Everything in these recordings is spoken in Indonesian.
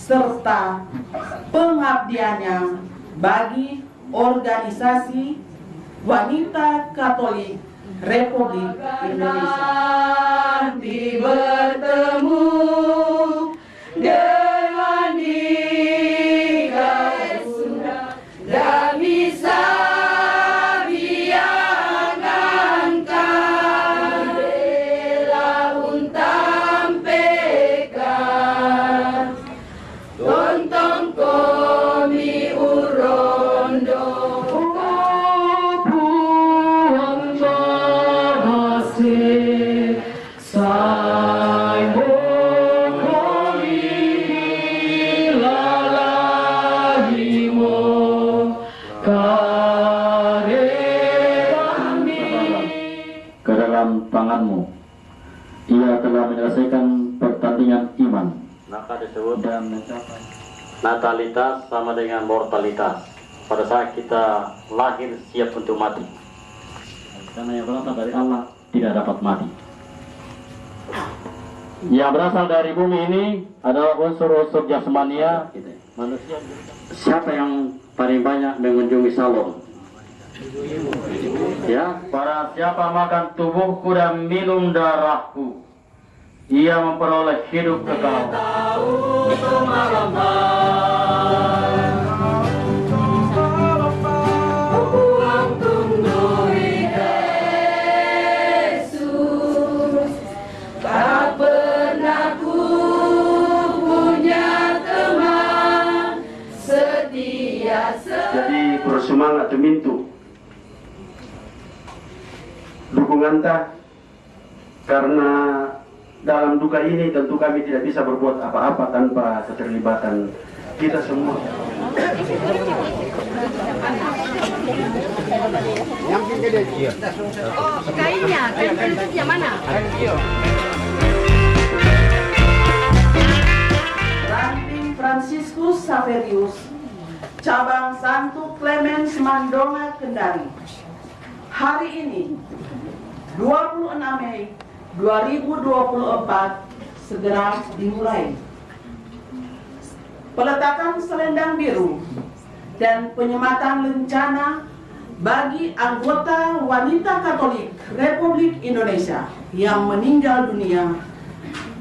serta pengabdiannya bagi organisasi Wanita Katolik Republik Indonesia. Bertemu dengan Dika Sunda dan bisa biangankan bela untam pekan tontong komi urondo tanganmu. Ia telah menyelesaikan pertandingan iman. Maka disebut Dan mencapai natalitas sama dengan mortalitas. Pada saat kita lahir siap untuk mati. karena yang berasal dari Allah tidak dapat mati. Yang berasal dari bumi ini adalah unsur-unsur jasmania manusia. Siapa yang paling banyak mengunjungi salon? Ya, para siapa makan tubuhku dan minum darahku, ia memperoleh hidup kekal. Jadi bersemangat mintu dukungan tak, karena dalam duka ini tentu kami tidak bisa berbuat apa-apa tanpa keterlibatan kita semua. Kain kentutnya mana? Ranting Franciscus Saverius, cabang Santo Clemens Mandonga Kendari. Hari ini 26 Mei 2024 segera dimulai. Peletakan selendang biru dan penyematan lencana bagi anggota Wanita Katolik Republik Indonesia yang meninggal dunia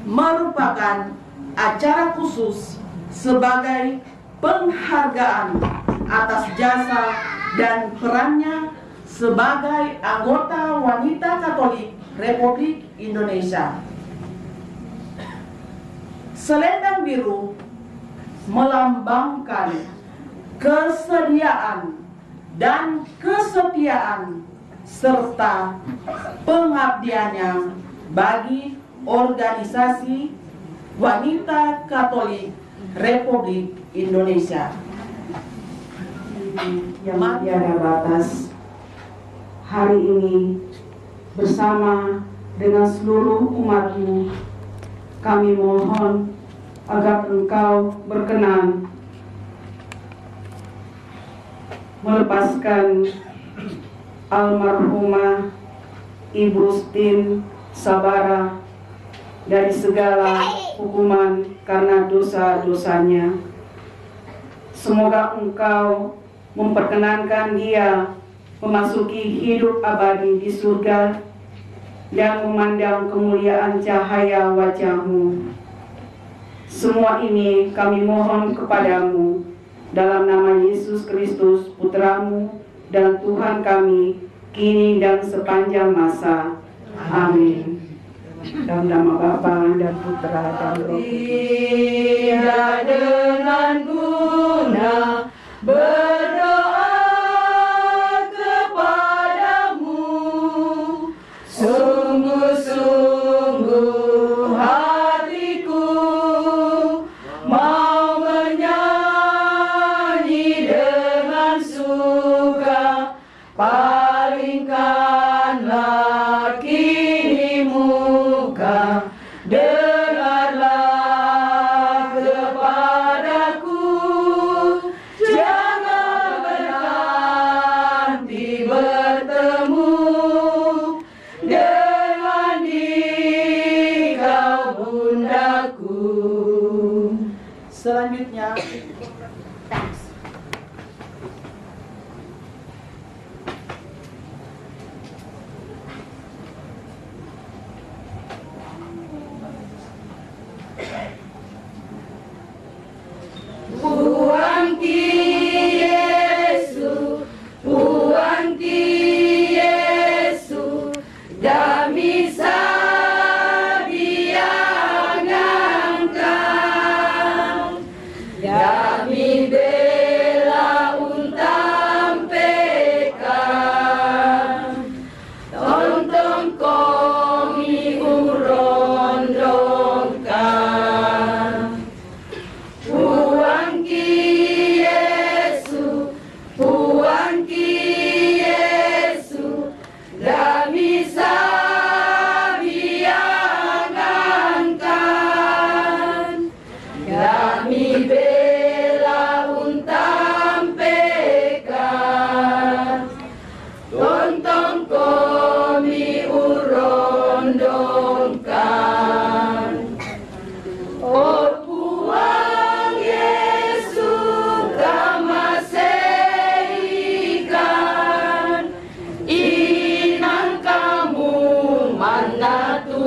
merupakan acara khusus sebagai penghargaan atas jasa dan perannya sebagai anggota Wanita Katolik Republik Indonesia. Selendang biru melambangkan kesediaan dan kesetiaan serta pengabdiannya bagi organisasi Wanita Katolik Republik Indonesia. Yang tiada batas, hari ini bersama dengan seluruh umatmu, kami mohon agar engkau berkenan melepaskan almarhumah Ibu Stin Sabara dari segala hukuman karena dosa-dosanya. Semoga engkau memperkenankan dia memasuki hidup abadi di surga dan memandang kemuliaan cahaya wajah-Mu. Semua ini kami mohon kepadamu dalam nama Yesus Kristus, Putra-Mu dan Tuhan kami, kini dan sepanjang masa. Amin. Dalam nama Bapa dan Putra dan Roh Kudus. Tidak dengan guna berdoa kepadamu, sungguh-sungguh hatiku mau menyanyi dengan suka, palingkanlah kini muka, dengarlah Selanjutnya, Puang Ki Yesu, Puang Ki Yesu, dami sabiangankan, dami bela untam pekan, tonton komi urondongkan. Puang Ki Yesu, Puang Ki Yesu, dami sabiangankan, dami bela untam pekan, tonton komi urondongkan. Oh Puang Yesu kamaseikan, inang kamu mana tu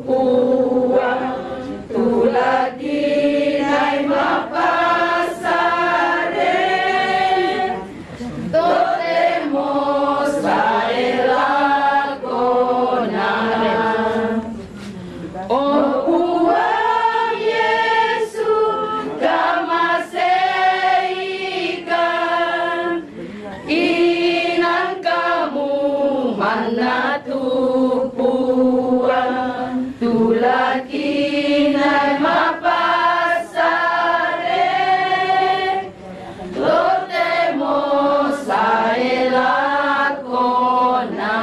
Puang, tulagi nai mapasare, totemo saela konana. Oh Puang Yesu kamaseikan, inang kamu mana tu Puang, tulaki nai mapasare, lotemo saela kona.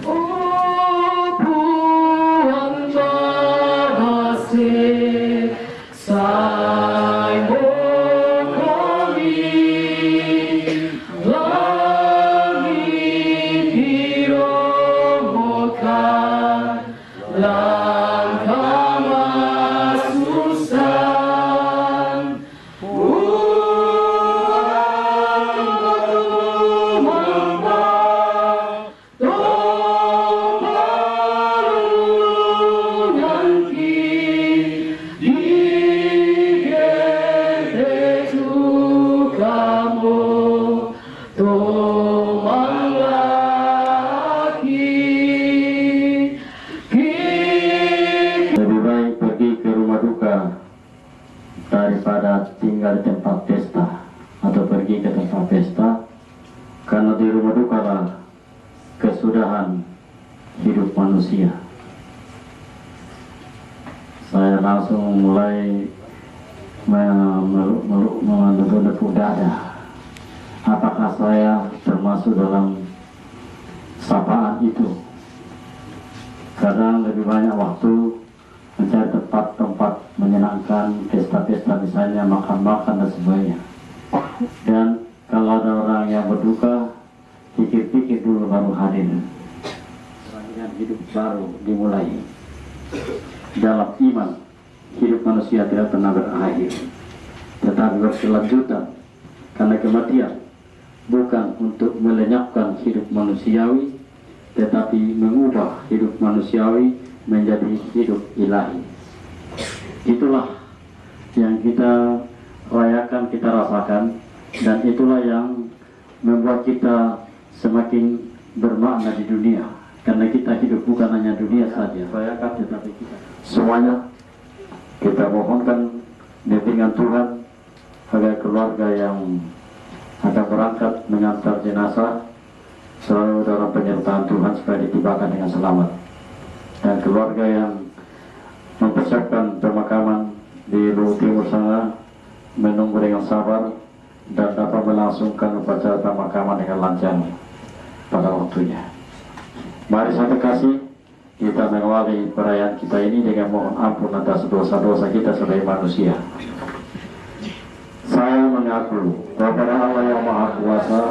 Oh Puang Mahasih, Sai Mokomi, langit hiromokan, langkah masusan. Puang Mambang, Tombalungan Ki, digede sukamu, tomang laki. Lebih baik pergi ke rumah duka daripada tinggal di tempat pesta atau pergi ke tempat pesta, karena di rumah duka lah kesudahan hidup manusia. Saya langsung mulai menepuk dada. Apakah saya termasuk dalam sapaan itu? Kadang lebih banyak waktu mencari tempat-tempat menyenangkan, pesta-pesta misalnya, makan-makan dan sebagainya. Dan kalau ada orang yang berduka, pikir-pikir dulu baru hadir. Rangkaian hidup baru dimulai. Dalam iman, hidup manusia tidak pernah berakhir, tetapi berkelanjutan. Karena kematian bukan untuk melenyapkan hidup manusiawi, tetapi mengubah hidup manusiawi menjadi hidup ilahi. Itulah yang kita rayakan, kita rasakan, dan itulah yang membuat kita semakin bermakna di dunia. Karena kita hidup bukan hanya dunia saja, rayakan, tetapi kita semuanya kita mohonkan bimbingan Tuhan agar keluarga yang akan berangkat mengantar jenazah selalu dalam penyertaan Tuhan supaya ditibakan dengan selamat, dan keluarga yang mempersiapkan pemakaman di Luhut Timur sana menunggu dengan sabar dan dapat melangsungkan upacara pemakaman dengan lancar pada waktunya. Mari saya kasih kita mengawali perayaan kita ini dengan mohon ampun atas dosa-dosa kita sebagai manusia. Saya mengaku kepada Allah yang Maha Kuasa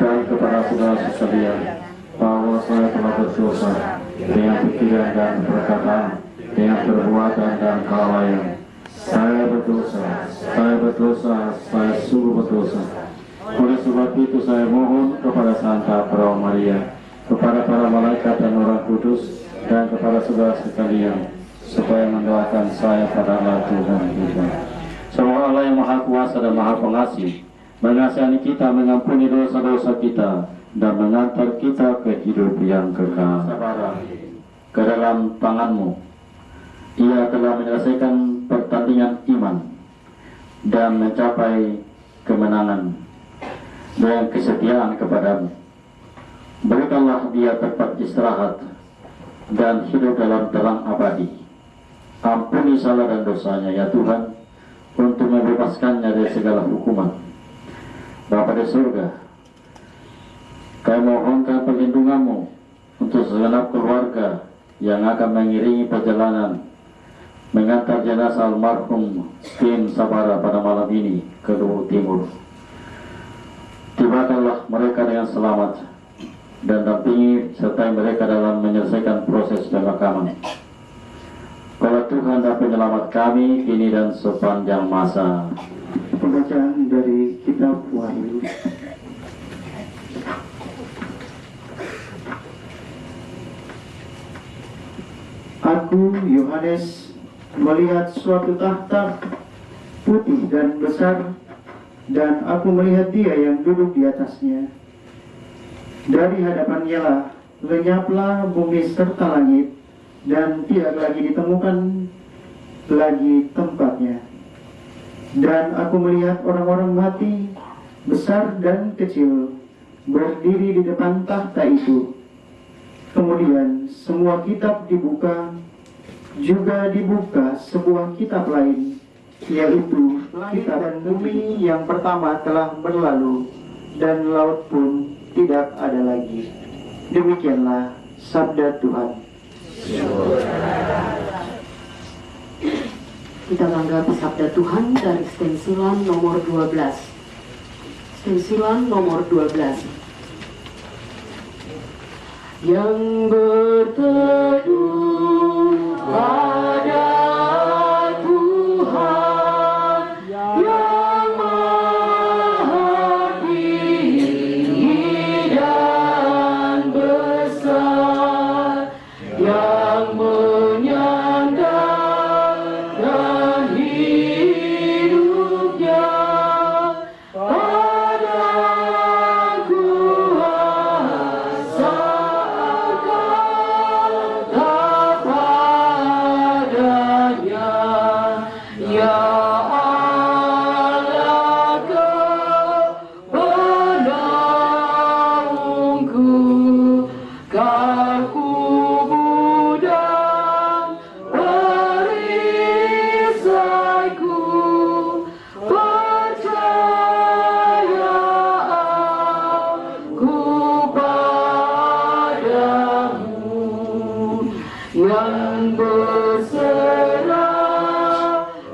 dan kepada saudara sekalian bahwa saya telah berdosa dengan pikiran dan perkataan dengan perbuatan dan kelalaian. Saya berdosa, saya sungguh berdosa. Oleh sebab itu saya mohon kepada Santa Perawan Maria, kepada para malaikat dan orang kudus, dan kepada saudara sekalian, supaya mendoakan saya pada Allah Tuhan kita. Semoga Allah yang Maha Kuasa dan Maha Pengasih mengasihani kita, mengampuni dosa-dosa kita, dan mengantar kita ke hidup yang kekal. Sabar ke dalam tangan-Mu. Ia telah menyelesaikan pertandingan iman dan mencapai kemenangan dengan kesetiaan kepadamu. Berikanlah dia tempat istirahat dan hidup dalam terang abadi. Ampuni salah dan dosanya ya Tuhan, untuk membebaskannya dari segala hukuman. Bapa di surga, kami mohonkan perlindungan-Mu untuk segenap keluarga yang akan mengiringi perjalanan mengantar jenazah almarhum Tim Sabara pada malam ini ke Luhur Timur. Tibakanlah mereka dengan selamat dan dampingi sertai mereka dalam menyelesaikan proses pemakaman. Kalau Tuhan dapat menyelamat kami kini dan sepanjang masa. Pembacaan dari kitab Wahyu. Aku, Yohanes, melihat suatu tahta putih dan besar, dan aku melihat Dia yang duduk di atasnya. Dari hadapannya lah lenyaplah bumi serta langit, dan tidak lagi ditemukan lagi tempatnya. Dan aku melihat orang-orang mati, besar dan kecil, berdiri di depan tahta itu. Kemudian semua kitab dibuka, juga dibuka sebuah kitab lain, yaitu kitab dan bumi yang pertama telah berlalu, dan laut pun tidak ada lagi. Demikianlah sabda Tuhan. Kita tanggapi sabda Tuhan dari stensilan nomor 12. Stensilan nomor 12. Yang berteduh pada Tuhan yang maha tinggi dan besar, yang menyandarkan hidupnya pada kuasa padanya. Ya Allah, Kau penolongku, Kau kubu dan perisaiku, percaya aku padamu, yang berserah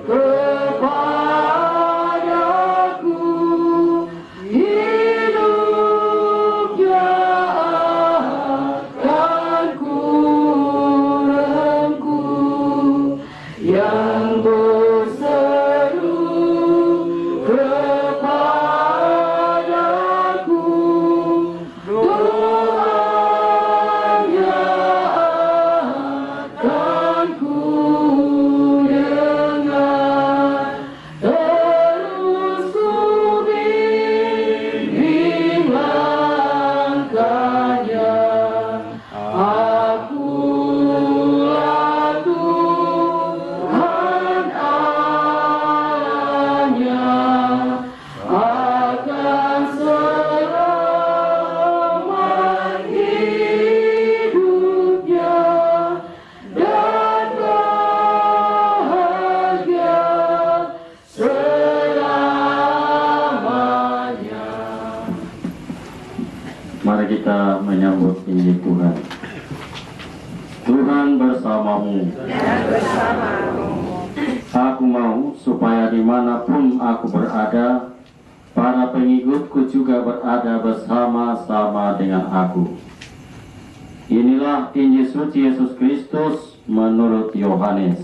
kepadaku, hidupnya akan kurangku, yang berseru kepadaku, doanya akan kudengar. Terus ku bimbing langkahnya, akulah Tuhan Allahnya, akan selamat hidupnya dan bahagia selamanya. Mari kita menyambut Injil Tuhan. Tuhan bersamamu. Aku mau supaya dimanapun aku berada, para pengikutku juga berada bersama-sama dengan aku. Inilah Injil suci Yesus Kristus menurut Yohanes.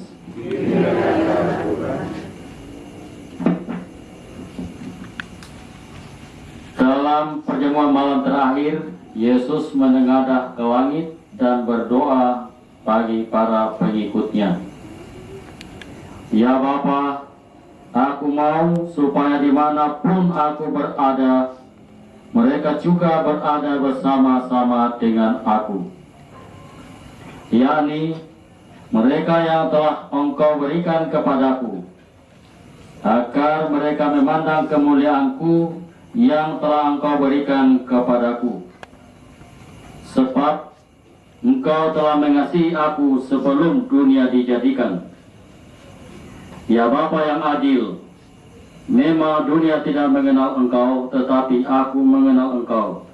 Dalam perjamuan malam terakhir, Yesus menengadah ke langit dan berdoa bagi para pengikutnya. Ya Bapa, aku mau supaya dimanapun aku berada, mereka juga berada bersama-sama dengan aku, yakni mereka yang telah Engkau berikan kepadaku, agar mereka memandang kemuliaanku yang telah Engkau berikan kepadaku. Sebab Engkau telah mengasihi aku sebelum dunia dijadikan. Ya Bapa yang adil, memang dunia tidak mengenal Engkau, tetapi aku mengenal Engkau.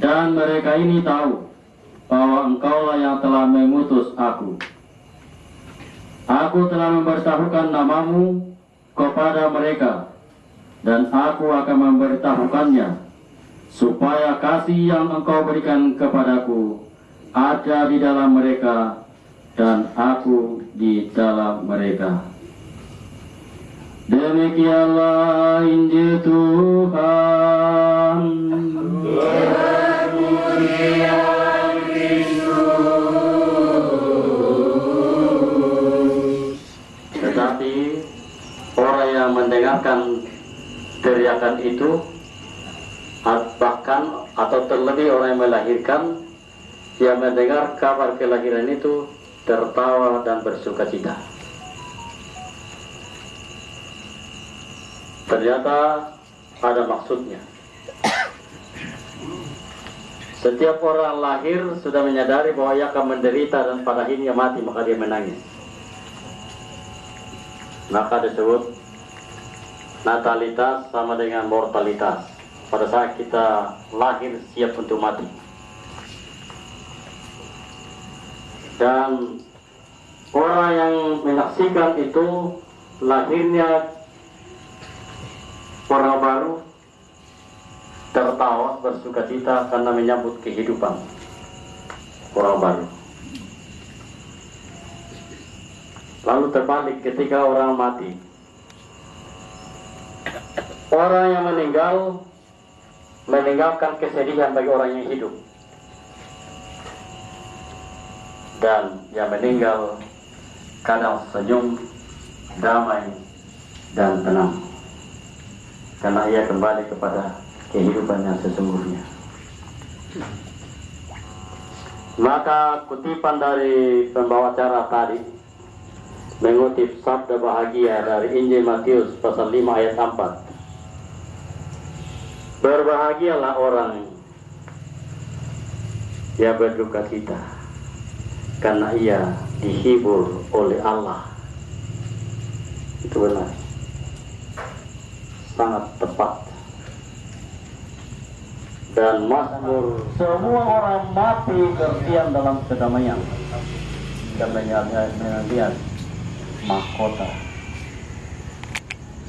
Dan mereka ini tahu bahwa Engkaulah yang telah mengutus aku. Aku telah memberitahukan namamu kepada mereka, dan aku akan memberitahukannya, supaya kasih yang Engkau berikan kepadaku ada di dalam mereka, dan aku di dalam mereka. Demikianlah Injil Tuhan. Tetapi orang yang mendengarkan teriakan itu, bahkan atau terlebih orang yang melahirkan, yang mendengar kabar kelahiran itu tertawa dan bersukacita. Ternyata ada maksudnya. Setiap orang lahir sudah menyadari bahwa ia akan menderita dan pada akhirnya mati, maka dia menangis. Maka disebut natalitas sama dengan mortalitas. Pada saat kita lahir siap untuk mati. Dan orang yang menyaksikan itu lahirnya orang baru tertawa bersukacita karena menyambut kehidupan orang baru. Lalu terbalik ketika orang mati. Orang yang meninggal meninggalkan kesedihan bagi orang yang hidup. Dan yang meninggal kadang senyum, damai, dan tenang. Karena ia kembali kepada kehidupan yang sesungguhnya. Maka kutipan dari pembawa acara tadi mengutip sabda bahagia dari Injil Matius pasal 5 ayat 4. Berbahagialah orang yang berduka cita, karena ia dihibur oleh Allah. Itu benar, sangat tepat. Dan Mazmur, semua orang mati berdiam dalam kedamaian dan melihat mahkota.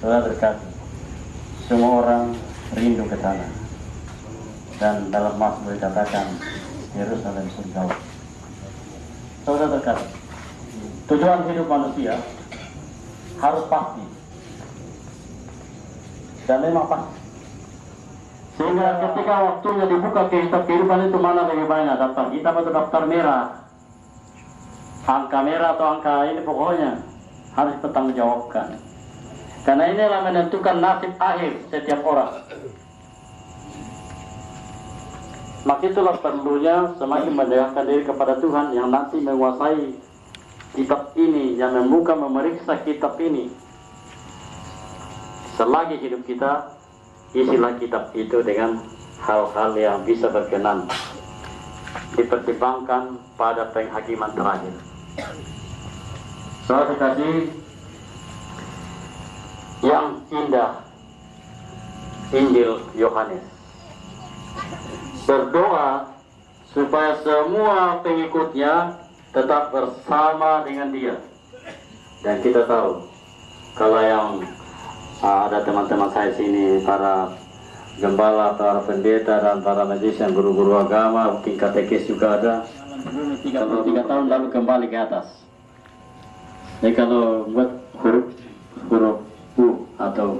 Saudara berkata, semua orang rindu ke sana. Dan dalam Mazmur dikatakan Yerusalem surgawi. Saudara berkata, tujuan hidup manusia harus pasti. Dan memang pasti. Sehingga ketika waktunya dibuka ke kitab kehidupan itu mana lebih banyak, daftar hitam atau daftar merah, angka merah atau angka ini, pokoknya harus dipertanggungjawabkan. Karena inilah menentukan nasib akhir setiap orang. Maka itulah perlunya semakin mendekatkan diri kepada Tuhan yang nanti menguasai kitab ini, yang membuka memeriksa kitab ini. Selagi hidup kita, isilah kitab itu dengan hal-hal yang bisa berkenan, dipertimbangkan pada penghakiman terakhir. Saudara kasih, yang indah Injil Yohanes berdoa supaya semua pengikutnya tetap bersama dengan dia. Dan kita tahu kalau yang ada teman-teman saya sini, para gembala, para pendeta, dan para magician, guru-guru agama, mungkin katekis juga ada. 33 tahun lalu kembali ke atas. Jadi kalau buat huruf U atau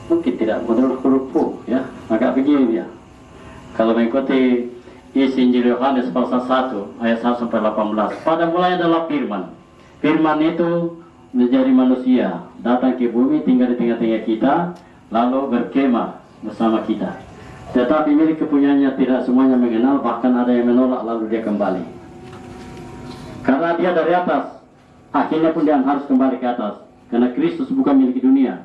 mungkin tidak menurut huruf U ya, maka begini ya. Kalau mengikuti isi Injil Yohanes pasal 1 ayat 1 sampai 18, pada mulanya adalah firman. Firman itu menjadi manusia, datang ke bumi, tinggal di tengah-tengah kita, lalu berkemah bersama kita. Tetapi milik kepunyaannya tidak semuanya mengenal, bahkan ada yang menolak, lalu dia kembali. Karena dia dari atas, akhirnya pun dia harus kembali ke atas. Karena Kristus bukan milik dunia.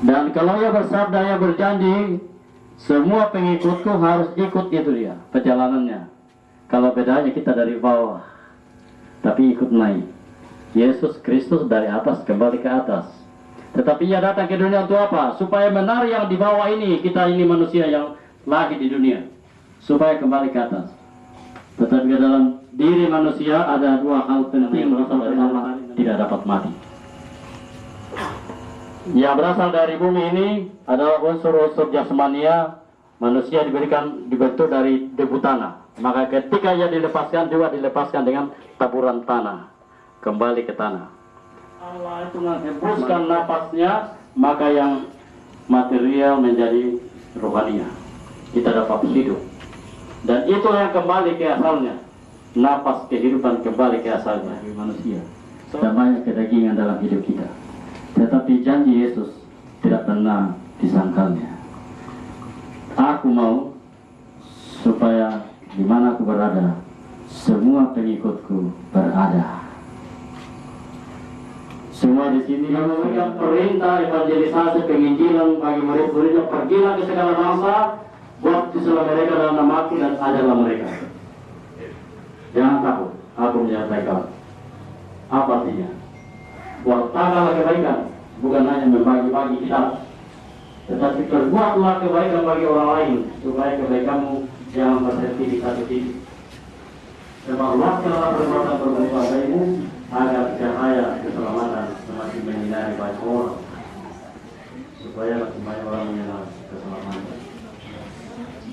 Dan kalau ia bersabda, ia berjanji, semua pengikutku harus ikut, itu dia perjalanannya. Kalau bedanya kita dari bawah, tapi ikut naik. Yesus Kristus dari atas kembali ke atas. Tetapi ia datang ke dunia untuk apa? Supaya benar yang di bawah ini, kita ini manusia yang lahir di dunia, supaya kembali ke atas. Tetapi dalam diri manusia ada dua hal penting yang berasal dari Allah, tidak dapat mati. Yang berasal dari bumi ini adalah unsur-unsur jasmania. Manusia dibentuk dari debu tanah. Maka ketika ia dilepaskan, juga dilepaskan dengan taburan tanah, kembali ke tanah. Allah itu menghembuskan napasnya, maka yang material menjadi rohania. Kita dapat hidup. Dan itu yang kembali ke asalnya. Napas kehidupan kembali ke asalnya manusia. Damai kedagingan dalam hidup kita. Tetapi janji Yesus tidak pernah disangkalnya. Aku mau supaya di mana aku berada, semua pengikutku berada. Semua di sini yang memberikan perintah evangelisasi penginjilan bagi murid-muridnya, pergilah ke segala bangsa, baptislah mereka dalam namaku dan ajarlah mereka. Jangan takut, aku menyertai. Apa artinya? Wartakanlah kebaikan, bukan hanya membagi-bagi kitab, tetapi perbuatlah kebaikan bagi orang lain, supaya kebaikanmu jangan berhenti di satu titik. Sebarluaskanlah perbuatan-perbuatan baikmu, agar cahaya keselamatan semakin menyinari banyak orang, supaya makin banyak orang mengenal keselamatan.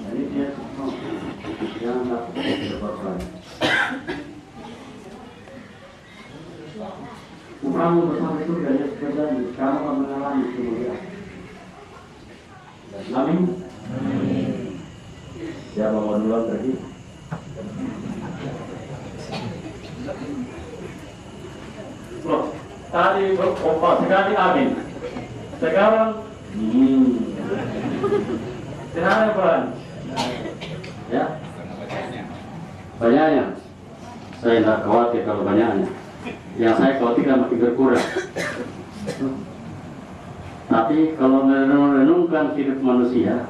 Jadi dia jangan takut berbuat baik. Kamu bersama surga, Yesus berjanji, kamu akan mengalami kemuliaan. Amin. Siapa mau duluan pergi? Loh, tadi berkompak sekali amin. Sekarang sekarang pelan. Ya. Banyaknya. Saya tidak khawatir kalau banyaknya. Yang saya khawatir makin berkurang. Tapi kalau merenungkan hidup manusia,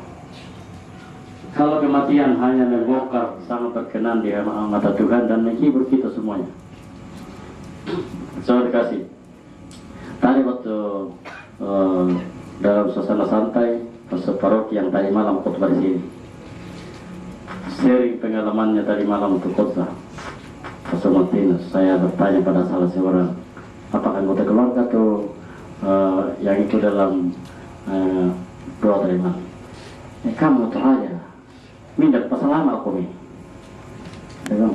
kalau kematian hanya membongkar sangat berkenan di mata Tuhan dan menghibur kita semuanya. Saya dikasih. Tadi waktu dalam suasana santai, pastor paroki yang tadi malam khotbah di sini, sharing pengalamannya tadi malam untuk khotbah. Pastor Martinus, saya bertanya pada salah seorang, apakah anggota keluarga atau yang itu dalam doa dari malam? Kamu tahu aja, minta pasal lama aku nih.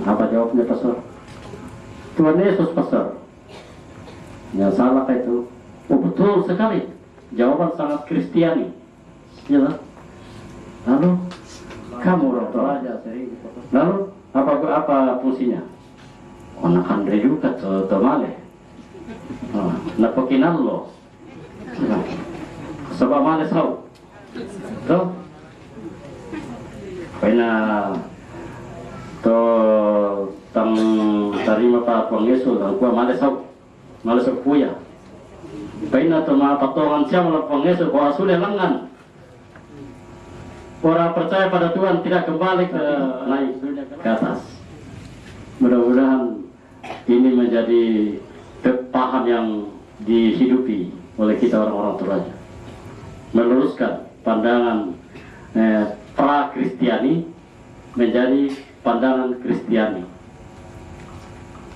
Apa jawabnya pastor? Tuhan Yesus pastor. Yang salah itu, oh betul sekali, jawaban sangat Kristiani. Ya, lalu kamu orang tua aja, lalu apa fungsinya? Anak Andre juga tuh male. Napokinan lo. Sebab male sao. Tuh. Pena to tang tarima pa Tuhan Yesus ang kuha male sao. Male sa kuya. Pena to mapatongan siya mula Tuhan Yesus kuha sudah lengan. Orang percaya pada Tuhan tidak kembali ke naik ke atas. Mudah-mudahan ini menjadi paham yang dihidupi oleh kita orang-orang Toraja. Meluruskan pandangan pra-Kristiani menjadi pandangan Kristiani.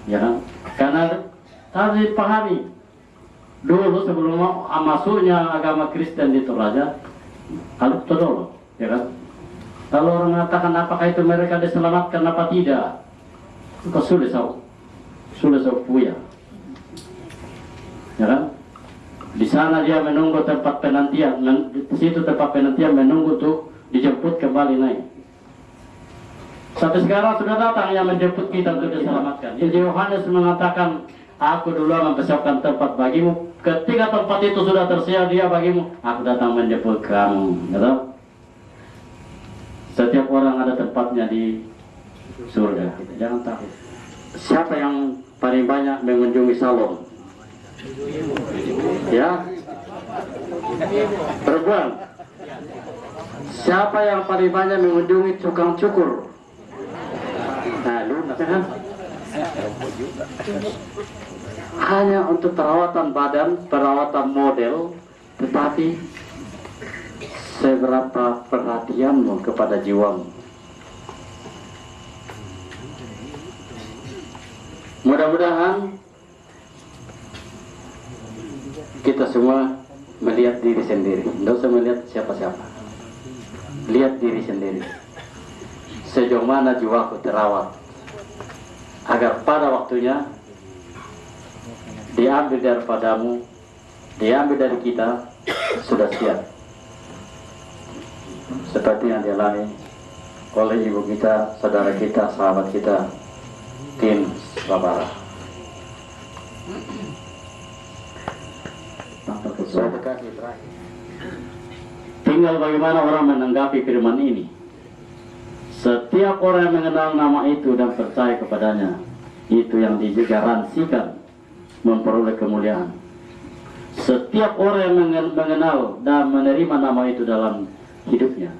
Ya kan? Karena harus dipahami dulu sebelum masuknya agama Kristen di Toraja, harus dulu, ya kan? Kalau orang mengatakan apakah itu mereka diselamatkan apa tidak, itu sudah puya. Ya kan? Di sana dia menunggu tempat penantian, di situ tempat penantian menunggu tuh dijemput kembali naik. Sampai sekarang sudah datang yang menjemput kita untuk diselamatkan. Jadi Yohanes mengatakan, aku dulu mempersiapkan tempat bagimu. Ketika tempat itu sudah tersedia bagimu, aku datang menjemput kamu. Gitu? Setiap orang ada tempatnya di surga. Jangan takut. Siapa yang paling banyak mengunjungi salon? Ya, perempuan. Siapa yang paling banyak mengunjungi tukang cukur? Nah, lu kan? Hanya untuk perawatan badan, perawatan model, tetapi seberapa perhatianmu kepada jiwamu? Mudah-mudahan kita semua melihat diri sendiri, tidak usah melihat siapa-siapa. Lihat diri sendiri. Sejauh mana jiwaku terawat, agar pada waktunya diambil daripadamu, diambil dari kita, sudah siap. Seperti yang dialami oleh ibu kita, saudara kita, sahabat kita, Tim Sabara. Tinggal bagaimana orang menanggapi firman ini. Setiap orang yang mengenal nama itu dan percaya kepadanya, itu yang digaransikan memperoleh kemuliaan. Setiap orang yang mengenal dan menerima nama itu dalam hidupnya,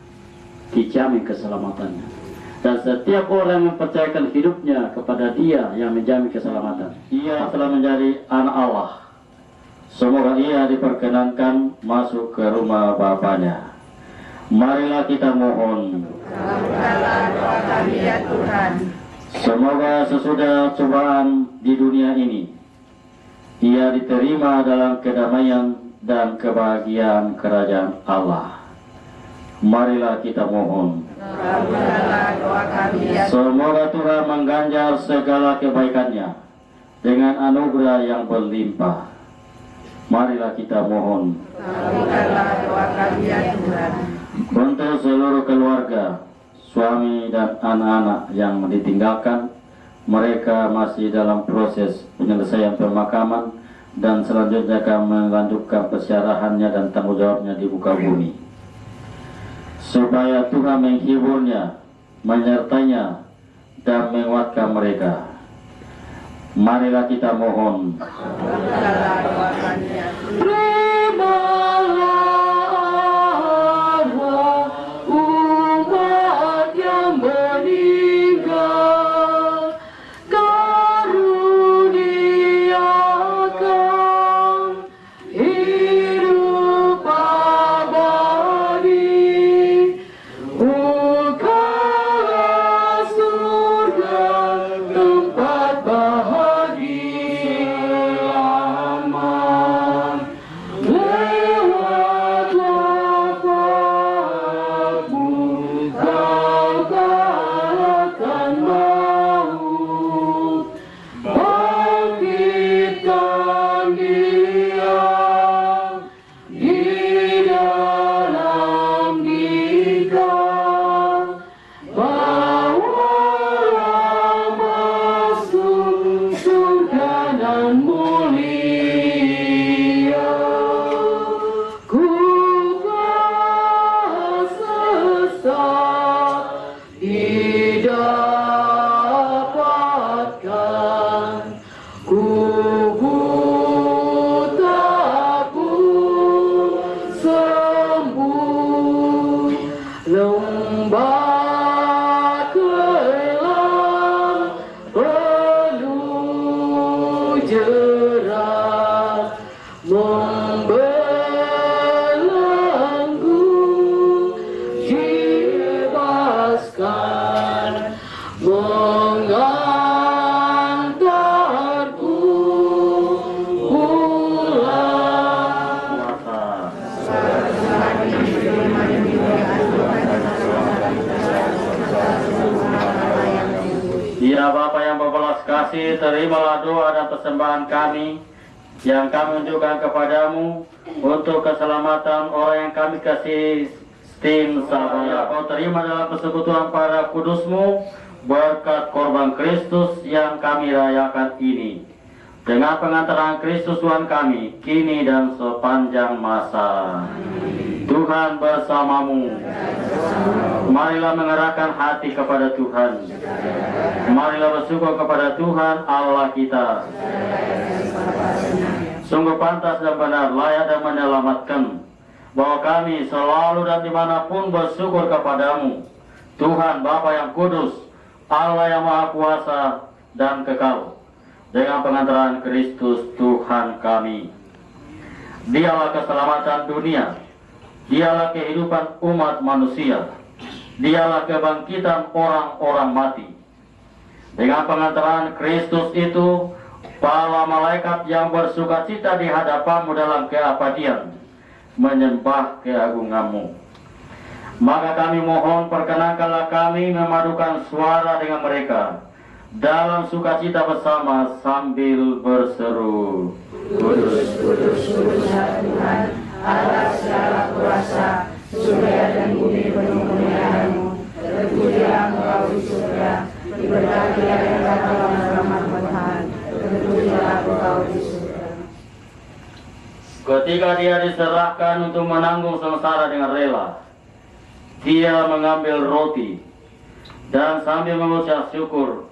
dijamin keselamatannya. Dan setiap orang yang mempercayakan hidupnya kepada Dia yang menjamin keselamatan, ia telah menjadi anak Allah. Semoga ia diperkenankan masuk ke rumah Bapaknya. Marilah kita mohon. Ya Tuhan. Semoga sesudah cobaan di dunia ini, ia diterima dalam kedamaian dan kebahagiaan kerajaan Allah. Marilah kita mohon. Semoga Tuhan mengganjar segala kebaikannya dengan anugerah yang berlimpah. Marilah kita mohon. Untuk seluruh keluarga, suami dan anak-anak yang ditinggalkan, mereka masih dalam proses penyelesaian pemakaman dan selanjutnya akan melanjutkan persyarahannya dan tanggung jawabnya di muka bumi. Supaya Tuhan menghiburnya, menyertainya, dan menguatkan mereka. Marilah kita mohon. Umat yang meninggal, karuniakan hidup abadi, bukalah surga tempat bahagia aman. Lewat wafatmu kau kalahkan maut, bangkitkan Dia di dalam nikah, bawalah masuk surga dan mulia. Ku telah sesat didapatkan, ku buta pun sembuh. Lembah kelam penuh jerat, membelenggu dibebaskan, mengantarku pulang. Ya Bapa yang berbelas kasih, terimalah doa dan persembahan kami yang kami unjukkan kepadamu untuk keselamatan orang yang kami kasih Stin Sabara. Kau terima dalam persekutuan para kudusmu berkat korban Kristus yang kami rayakan ini. Dengan pengantaran Kristus Tuhan kami, kini dan sepanjang masa. Tuhan bersamamu. Marilah mengerahkan hati kepada Tuhan. Marilah bersyukur kepada Tuhan Allah kita. Sungguh pantas dan benar, layak dan menyelamatkan, bahwa kami selalu dan dimanapun bersyukur kepadamu, Tuhan Bapa yang kudus, Allah yang maha kuasa dan kekal, dengan pengantaran Kristus Tuhan kami. Dialah keselamatan dunia, dialah kehidupan umat manusia, dialah kebangkitan orang-orang mati. Dengan pengantaran Kristus itu, para malaikat yang bersukacita di hadapanmu dalam keabadian menyembah keagunganmu. Maka kami mohon, perkenankanlah kami memadukan suara dengan mereka dalam sukacita bersama sambil berseru, Kudus, kudus, kuduslah Tuhan, Allah segala kuasa, surga dan bumi penuh kemuliaan-Mu. Terpujilah Engkau di surga, diberkatilah yang datang dalam nama Tuhan. Terpujilah Engkau di surga. Ketika dia diserahkan untuk menanggung sengsara dengan rela, dia mengambil roti dan sambil mengucap syukur,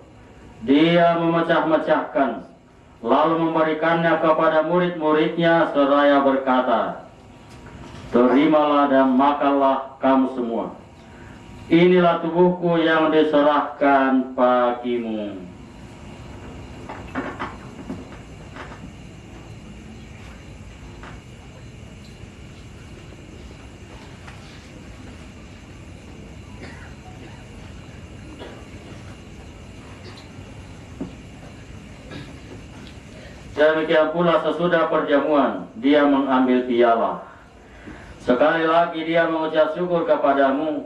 dia memecah-mecahkan, lalu memberikannya kepada murid-muridnya seraya berkata, terimalah dan makanlah kamu semua. Inilah tubuhku yang diserahkan bagimu. Demikian pula sesudah perjamuan, dia mengambil piala. Sekali lagi dia mengucap syukur kepadamu,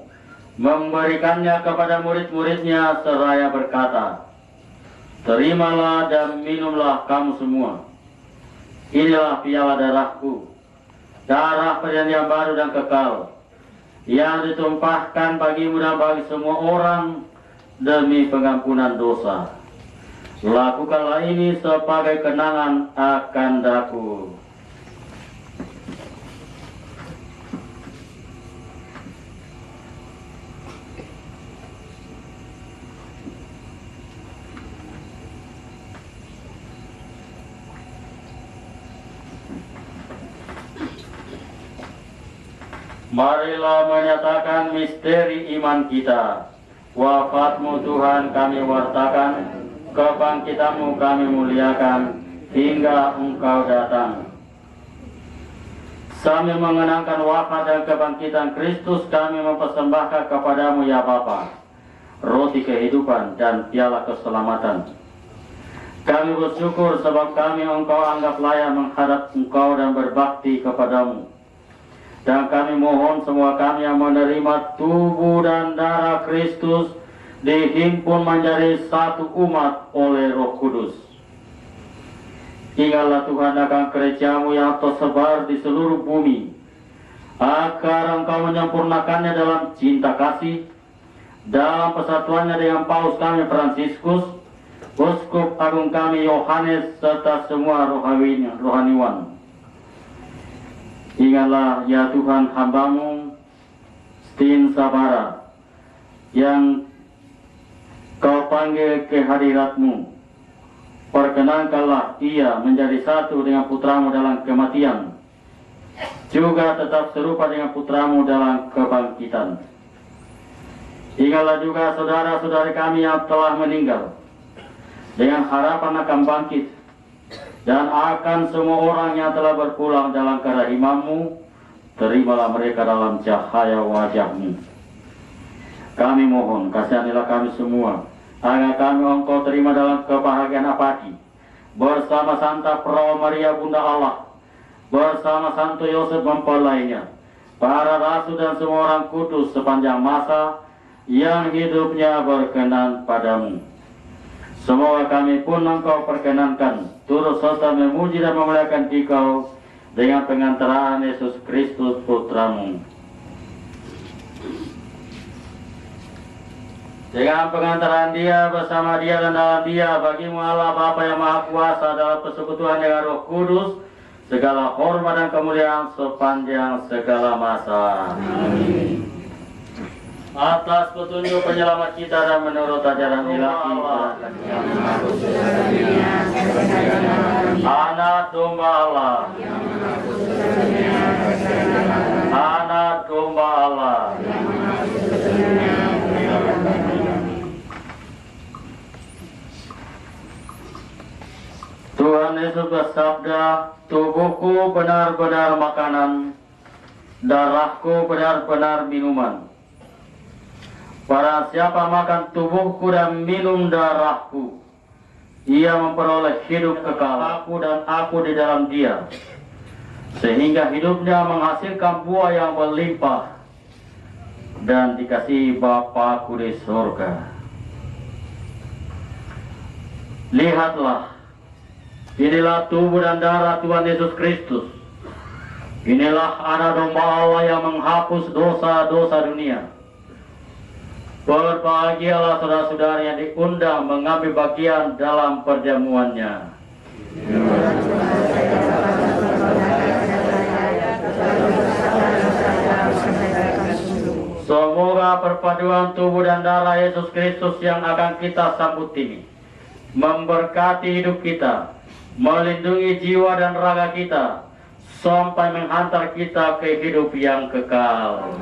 memberikannya kepada murid-muridnya seraya berkata, terimalah dan minumlah kamu semua. Inilah piala darahku, darah perjanjian baru dan kekal, yang ditumpahkan bagimu dan bagi semua orang demi pengampunan dosa. Lakukanlah ini sebagai kenangan akan daku. Marilah menyatakan misteri iman kita. Wafatmu Tuhan kami wartakan, kebangkitanmu kami muliakan hingga Engkau datang. Sambil mengenangkan wafat dan kebangkitan Kristus, kami mempersembahkan kepadamu ya Bapa, roti kehidupan dan piala keselamatan. Kami bersyukur sebab kami Engkau anggap layak menghadap Engkau dan berbakti kepadamu. Dan kami mohon semua kami yang menerima tubuh dan darah Kristus dihimpun menjadi satu umat oleh Roh Kudus. Ingatlah Tuhan akan gerejamu yang tersebar di seluruh bumi, agar Engkau menyempurnakannya dalam cinta kasih, dalam persatuannya dengan Paus kami Fransiskus, Uskup Agung kami Yohanes, serta semua rohaniwan. Ingatlah ya Tuhan hambamu Stin Sabara, yang Kau panggil ke hadirat-Mu. Perkenankanlah ia menjadi satu dengan putramu dalam kematian, juga tetap serupa dengan putramu dalam kebangkitan. Ingatlah juga saudara-saudari kami yang telah meninggal, dengan harapan akan bangkit, dan akan semua orang yang telah berpulang dalam kerahiman-Mu, terimalah mereka dalam cahaya wajah-Mu. Kami mohon, kasihanilah kami semua, agar kami Engkau terima dalam kebahagiaan abadi, bersama Santa Perawan Maria Bunda Allah, bersama Santo Yosef mempelainya, para rasul dan semua orang kudus sepanjang masa yang hidupnya berkenan padamu. Semoga kami pun Engkau perkenankan turut serta memuji dan memuliakan Dikau dengan pengantaraan Yesus Kristus Putramu. Dengan pengantaran Dia, bersama Dia dan dalam Dia, bagimu Allah Bapa yang Maha Kuasa dalam persekutuan dengan Roh Kudus, segala hormat dan kemuliaan sepanjang segala masa. Amin. Atas petunjuk penyelamat kita dan menurut ajaran ilahi, Anak Domba Allah, Anak Domba Allah. Tuhan Yesus bersabda, tubuhku benar-benar makanan, darahku benar-benar minuman. Barang siapa makan tubuhku dan minum darahku, ia memperoleh hidup kekal, aku dan aku di dalam dia, sehingga hidupnya menghasilkan buah yang berlimpah, dan dikasihi Bapa-Ku di surga. Lihatlah, inilah tubuh dan darah Tuhan Yesus Kristus. Inilah anak domba Allah yang menghapus dosa-dosa dunia. Berbahagialah saudara-saudari yang diundang mengambil bagian dalam perjamuannya. Semoga perpaduan tubuh dan darah Yesus Kristus yang akan kita sambut ini memberkati hidup kita, melindungi jiwa dan raga kita, sampai menghantar kita ke hidup yang kekal.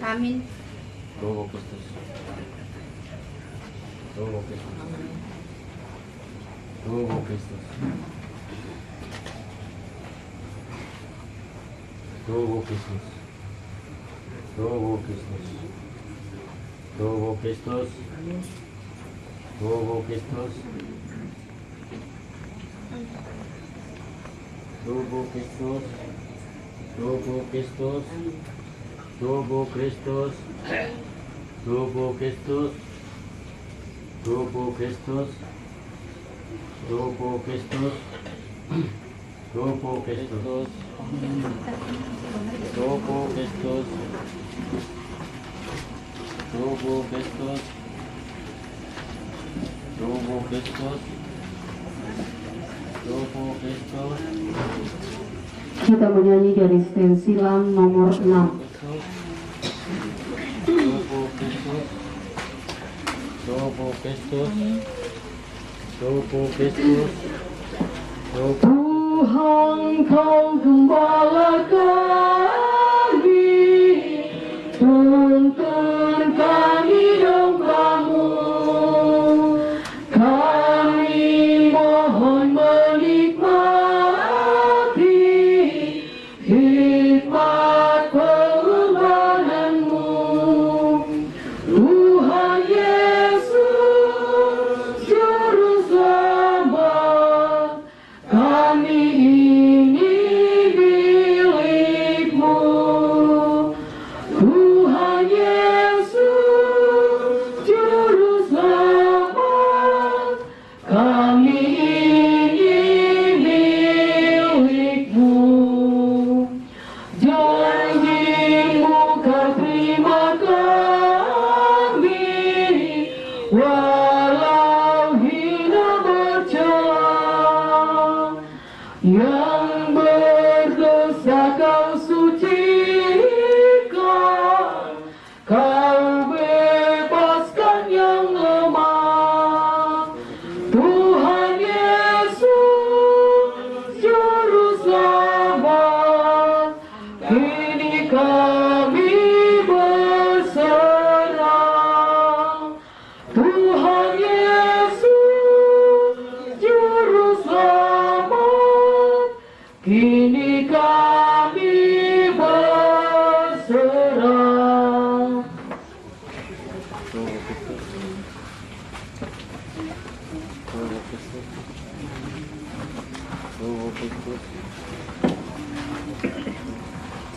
Amin. Amin. Tubuh Kristus. Tubuh Kristus. Tubuh Kristus. Tubuh Kristus. Tubuh Kristus. Tubuh Kristus. Tubuh Kristus. Tubuh Kristus. Tubuh Kristus. Tubuh Kristus. Tubuh Kristus. Tubuh Kristus. Tubuh Kristus. Tubuh Kristus. Tubuh Kristus. Tubuh Kristus. Tubuh Kristus. Tubuh Kristus. Kita menyanyi dari stensilan nomor 6. Tubuh Kristus. Tubuh Kristus. Tubuh Kristus. Tuhan kau gembala kami, tuntun kami domba-Mu. Kami mohon menikmati hikmat pengorbanan-Mu. Tuhan Yesus, Juru Selamat, kami ini milik-Mu. Tuhan Yesus, Juru Selamat, kami ini milik-Mu. Janji-Mu Kau terima kami, walau hina bercela. Yang berdosa Kau sucikan, Kau bebaskan yang lemah. Tuhan Yesus, Juru kini kami berserah.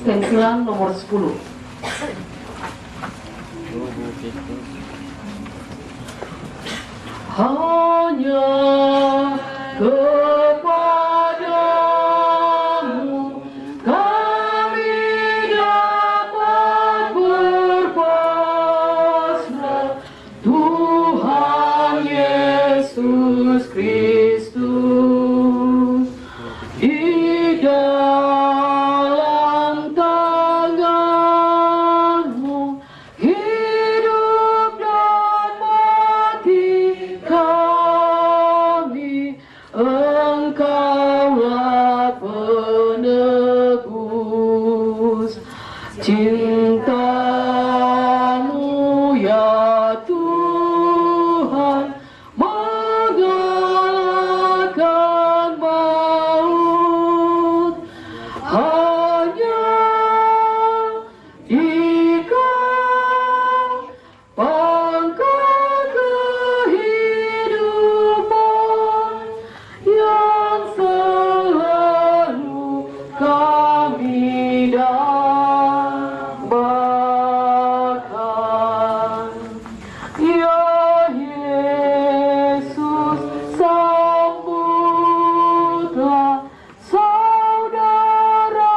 Stensilan nomor 10. Hanya kepadamu kami dapat berpasrah, Tuhan Yesus Kristus. Di dalam tangan-Mu hidup dan mati kami, Engkaulah penebus. Cinta-Mu ya Tuhan mengalahkan maut. Hanya Dikau pangkat kehidupan yang selalu kami dambakan. Ya Yesus, sambutlah saudara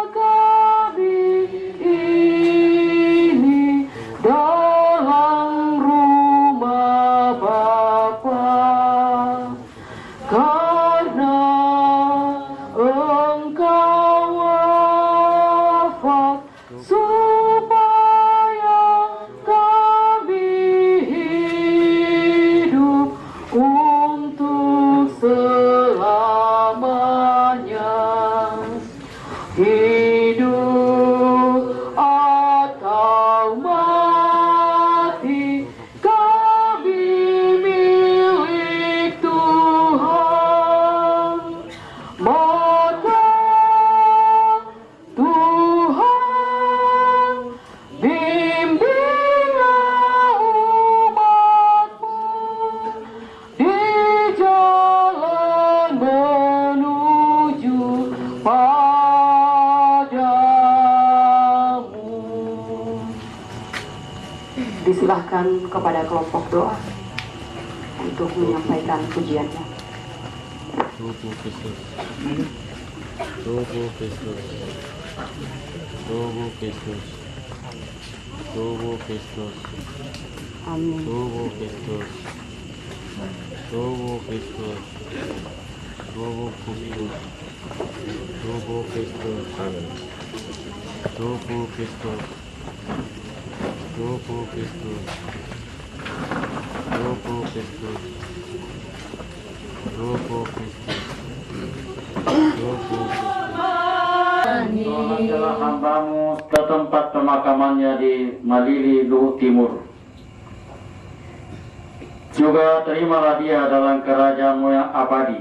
kami ini dalam rumah Bapa, karena Engkau wafat supaya kami hidup untuk selamanya. Hidup atau mati, kami milik Tuhan. Maka Tuhan, bimbinglah umat-Mu di jalan menuju padamu. Disilahkan kepada kelompok doa untuk menyampaikan pujiannya. Tubuh Kristus, tubuh Kristus, tubuh Kristus, tubuh Kristus, Amin. tubuh Kristus, tubuh Kristus, tubuh Kristus, tubuh Kristus, tubuh Kristus, tubuh Kristus, tubuh Kristus, tubuh Kristus, tubuh Kristus. Tuhan adalah hamba-Mu ke tempat pemakamannya di Malili, Luhut Timur. Juga terimalah dia dalam kerajaan-Mu yang abadi.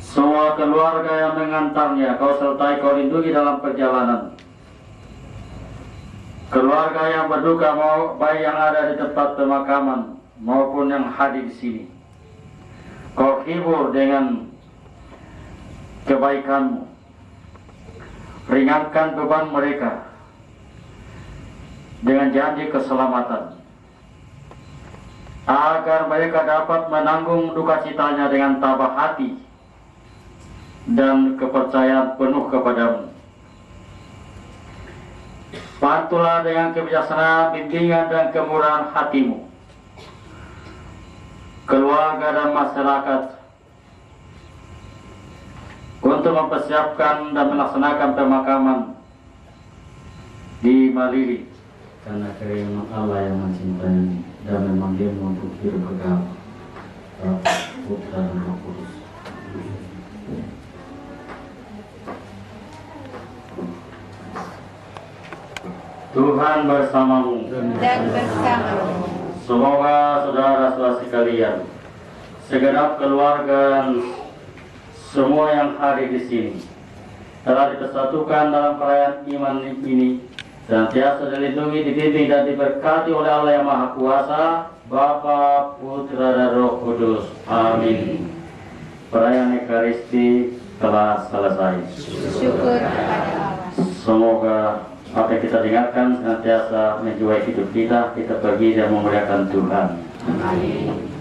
Semua keluarga yang mengantarnya Kau sertai, Kau lindungi dalam perjalanan. Keluarga yang berduka, mau baik yang ada di tempat pemakaman maupun yang hadir di sini, Kau hibur dengan kebaikan-Mu, ringankan beban mereka dengan janji keselamatan, agar mereka dapat menanggung duka citanya dengan tabah hati dan kepercayaan penuh kepadamu. Bantulah dengan kebijaksanaan, bimbingan dan kemurahan hati-Mu keluarga dan masyarakat untuk mempersiapkan dan melaksanakan pemakaman di Malili. Karena kiriman Allah yang mencintai dan memanggilmu untuk hidup kekal, Bapa, Putra dan Roh Kudus. Tuhan bersamamu dan bersamamu. Semoga saudara-saudara sekalian, segenap keluarga semua yang hadir di sini telah dipersatukan dalam perayaan iman ini, senantiasa dilindungi, dibimbing dan diberkati oleh Allah yang Maha Kuasa, Bapa, Putra dan Roh Kudus. Amin. Perayaan Ekaristi telah selesai. Syukur kepada Allah. Semoga apa yang kita dengarkan senantiasa menjiwai hidup kita pergi dan memuliakan Tuhan. Amin.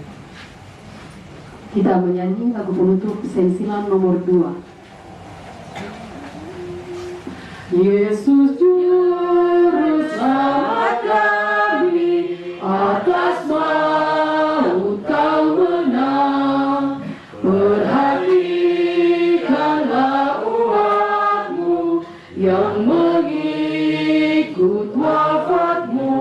Kita menyanyi lagu penutup sensilan nomor 2. Yesus Juru Selamat kami, atas maut Kau menang. Perhatikanlah umat-Mu yang mengikut wafat-Mu.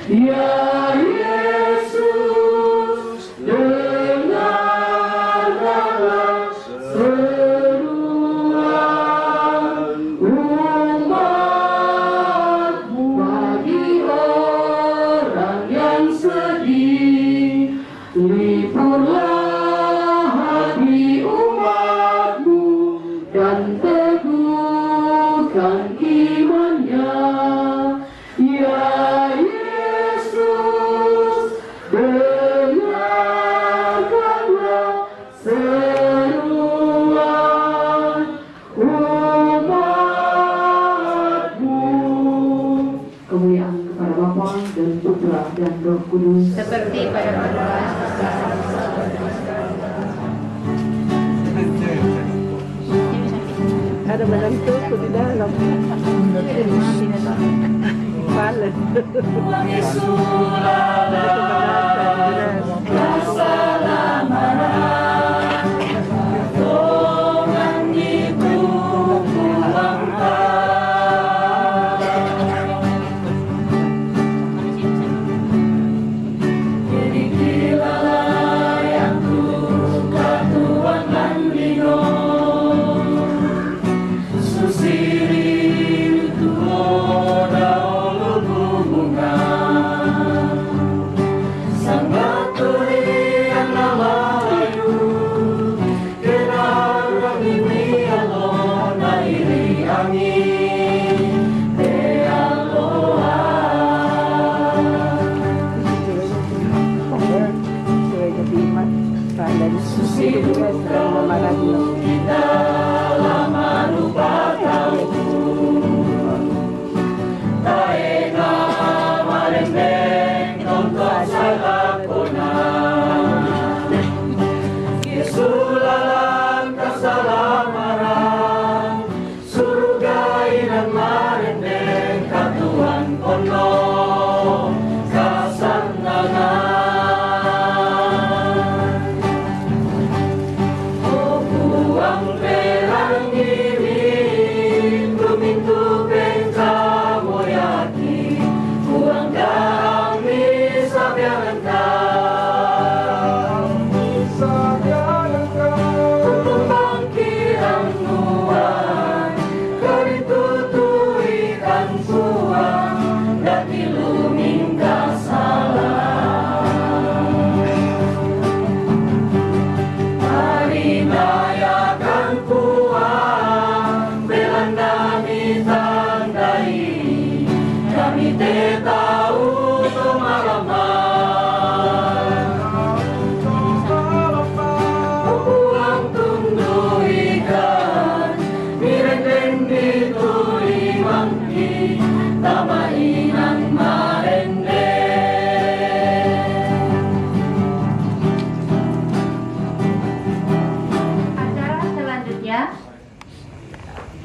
Ya Yesus, dengarkanlah seruan umat-Mu. Bagi orang yang sedih, liburlah hati umat-Mu dan teguhkan imannya. Ya Yesus, dengarkanlah seruan umat-Mu. Kemuliaan kepada Bapa dan Putra dan Roh Kudus. Seperti pada permulaan. Ada menentu di dalam. Balik.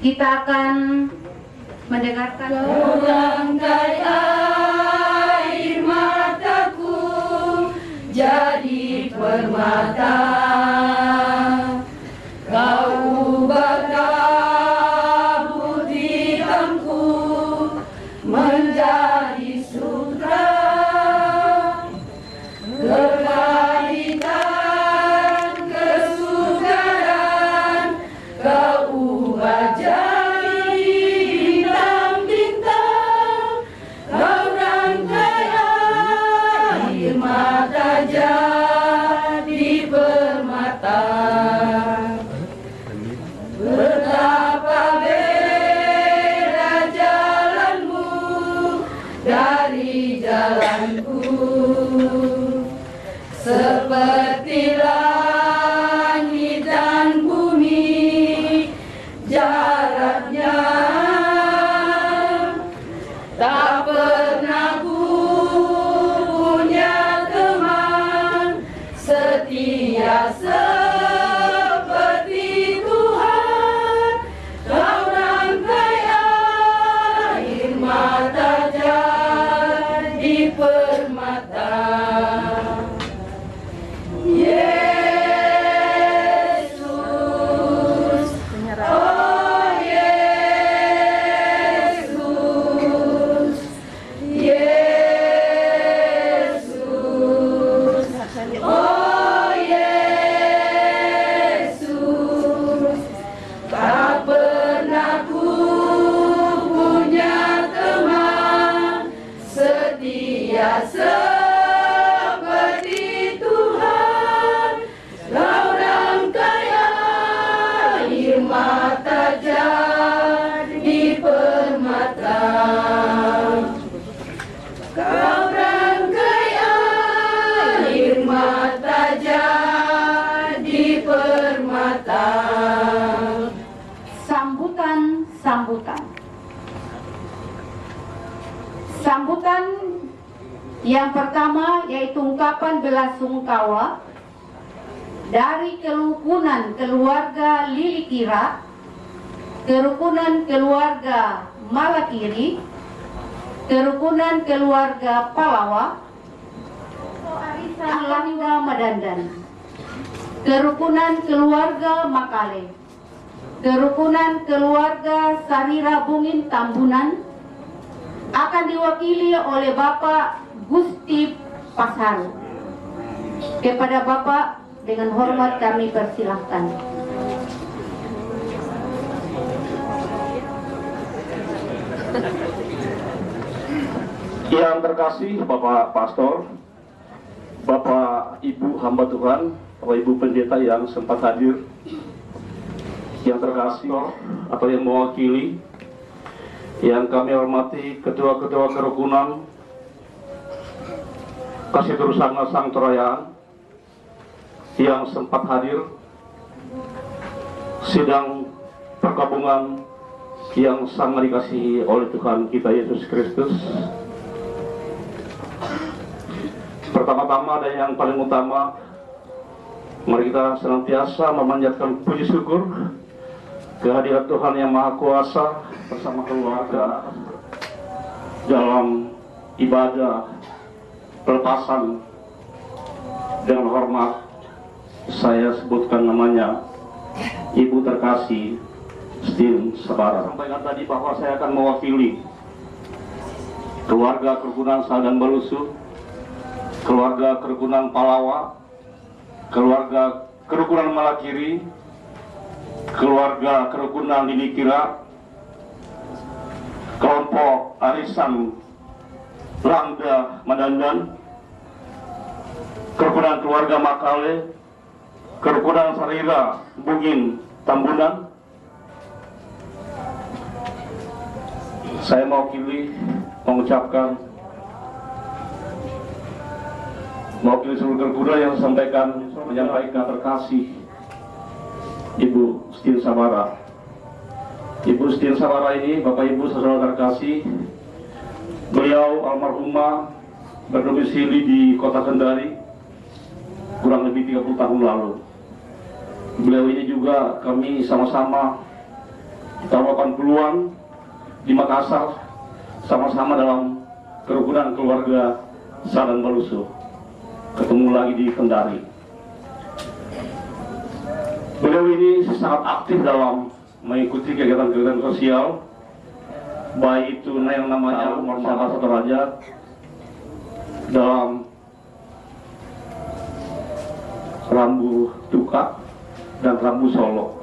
Kita akan mendengarkan Rangkai air mataku jadi permata, Kau ubah kabut hitamku menjadi sutra, kebaikan, kesukaran Kau ubah jadi bintang-bintang, Kau rangkai air mata jadi permata. matang. Sambutan. Sambutan yang pertama yaitu ungkapan belasungkawa dari kerukunan keluarga Lilikira, kerukunan keluarga Malakiri, kerukunan keluarga Palawa, arisan Langga Madandan, kerukunan keluarga Makale, kerukunan keluarga Sarira Bungin Tambunan akan diwakili oleh Bapak Gusti Pasaru. Kepada Bapak dengan hormat kami persilahkan. Yang terkasih Bapak Pastor, Bapak Ibu hamba Tuhan, Bapak Ibu pendeta yang sempat hadir, yang terkasih atau yang mewakili, yang kami hormati ketua-ketua kerukunan, kasih terusana sang Torayaan yang sempat hadir, sidang perkabungan yang sangat dikasihi oleh Tuhan kita Yesus Kristus. Pertama-tama dan yang paling utama, mari kita senantiasa memanjatkan puji syukur kehadirat Tuhan yang Maha Kuasa bersama keluarga dalam ibadah pelepasan. Dengan hormat saya sebutkan namanya Ibu terkasih Stin Sabara. Sampaikan tadi bahwa saya akan mewakili keluarga kerukunan Saldan Balusu, keluarga kerukunan Palawa, keluarga kerukunan Malakiri, keluarga kerukunan Lilikira, kelompok arisan Langga Madandan, kerukunan keluarga Makale, kerukunan Sarira Bungin Tambunan. Saya mengucapkan mewakili seluruh kerukunan yang menyampaikan terkasih Ibu Stin Sabara. Ibu Stin Sabara ini, Bapak Ibu saudara terkasih, beliau almarhumah berdomisili di Kota Kendari kurang lebih 30 tahun lalu. Beliau ini juga kami sama-sama tahun 80-an di Makassar, sama-sama dalam kerukunan keluarga Saldan Balusu. Ketemu lagi di Kendari. Beliau ini sangat aktif dalam mengikuti kegiatan-kegiatan sosial, baik itu yang namanya Masyarakat Satu Raja dalam Rambu Tuka dan Rambu Solo.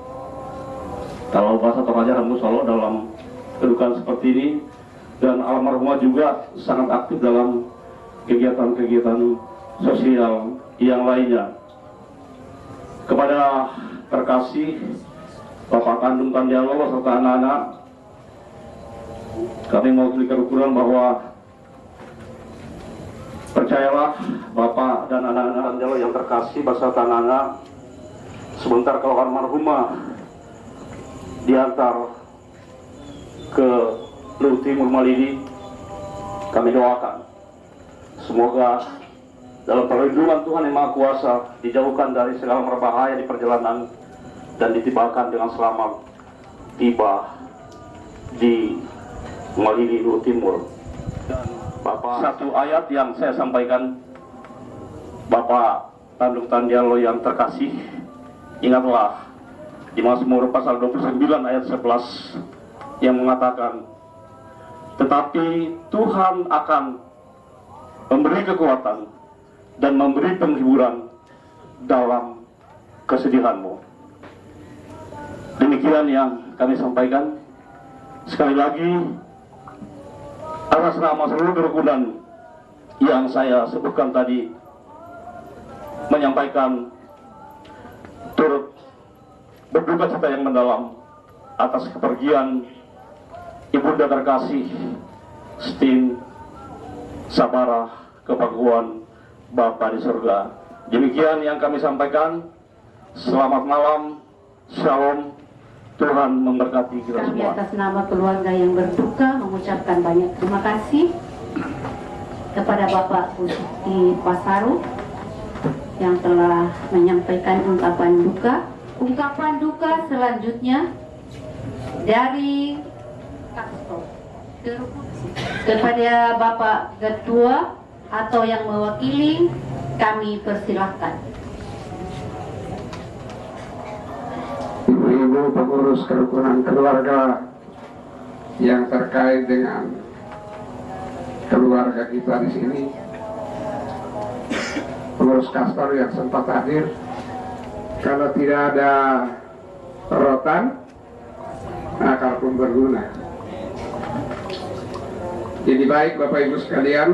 Kalau bahasa Toraja Rambu Solo dalam kedudukan seperti ini, dan almarhumah juga sangat aktif dalam kegiatan-kegiatan sosial yang lainnya. Kepada terkasih Bapak kandung Tandialo serta anak-anak, kami mewakili kerukunan bahwa percayalah Bapak dan anak-anak Tandialo yang terkasih beserta anak-anak, sebentar kalau almarhumah diantar ke Luhut Timur Malini, kami doakan semoga dalam perlindungan Tuhan yang Maha Kuasa dijauhkan dari segala berbahaya di perjalanan dan ditibakan dengan selamat tiba di Malini Luhut Timur. Dan Bapak, satu ayat yang saya sampaikan, Bapak Tandung Tandialo yang terkasih, ingatlah di Mazmur pasal 29 ayat 11 yang mengatakan, tetapi Tuhan akan memberi kekuatan dan memberi penghiburan dalam kesedihanmu. Demikian yang kami sampaikan. Sekali lagi, atas nama seluruh kerukunan yang saya sebutkan tadi, menyampaikan turut berduka cita yang mendalam atas kepergian Ibunda terkasih Stin Sabara kepakuan Bapa di surga. Demikian yang kami sampaikan. Selamat malam, Shalom, Tuhan memberkati kita Kami semua. atas nama keluarga yang berduka mengucapkan banyak terima kasih kepada Bapak Pusti Pasaru yang telah menyampaikan ungkapan duka. Ungkapan duka selanjutnya dari kepada Bapak Ketua atau yang mewakili, kami persilahkan. Ibu-ibu pengurus kerukunan keluarga yang terkait dengan keluarga kita di sini, pengurus kastor yang sempat hadir, kalau tidak ada rotan, akal pun berguna. Jadi baik Bapak Ibu sekalian,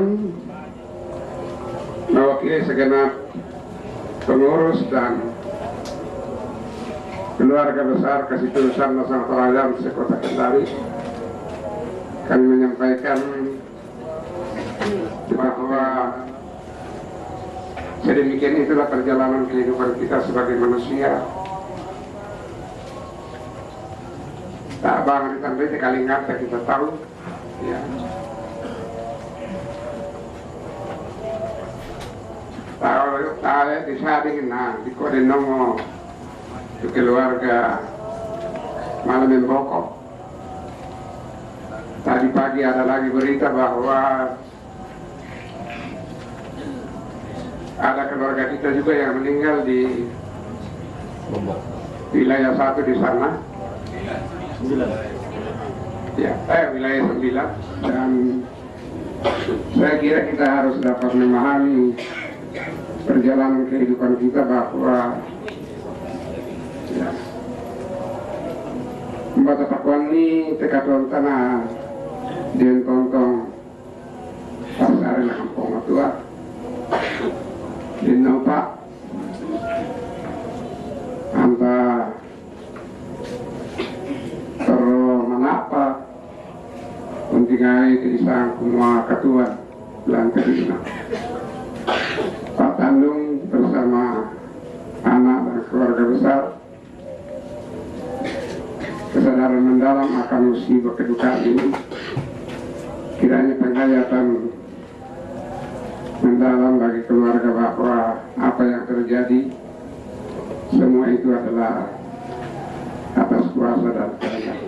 mewakili segenap pengurus dan keluarga besar Kasitulusan Nusantara Toraja sekota Kendari, kami menyampaikan bahwa sedemikian itulah perjalanan kehidupan kita sebagai manusia. Tak bang ditambah kali ngata kita tahu, ya. Tahu di samping nah di kode nomor itu keluarga malam yang bokok. Tadi pagi ada lagi berita bahwa ada keluarga kita juga yang meninggal di wilayah 1 di sana. Ya, wilayah 9. Dan saya kira kita harus dapat memahami perjalanan kehidupan kita bahwa ya, Mbak Tapakuan ini tekatuan tanah dan tongtong pasar yang kampung tua di Nopak anta terus menapa untingai ke isang kumua katuan lantai lima. Pak Tandung bersama anak dan keluarga besar kesadaran mendalam akan musibah kedukaan ini, kiranya penghayatan mendalam bagi keluarga bahwa apa yang terjadi semua itu adalah atas kuasa dan kehendak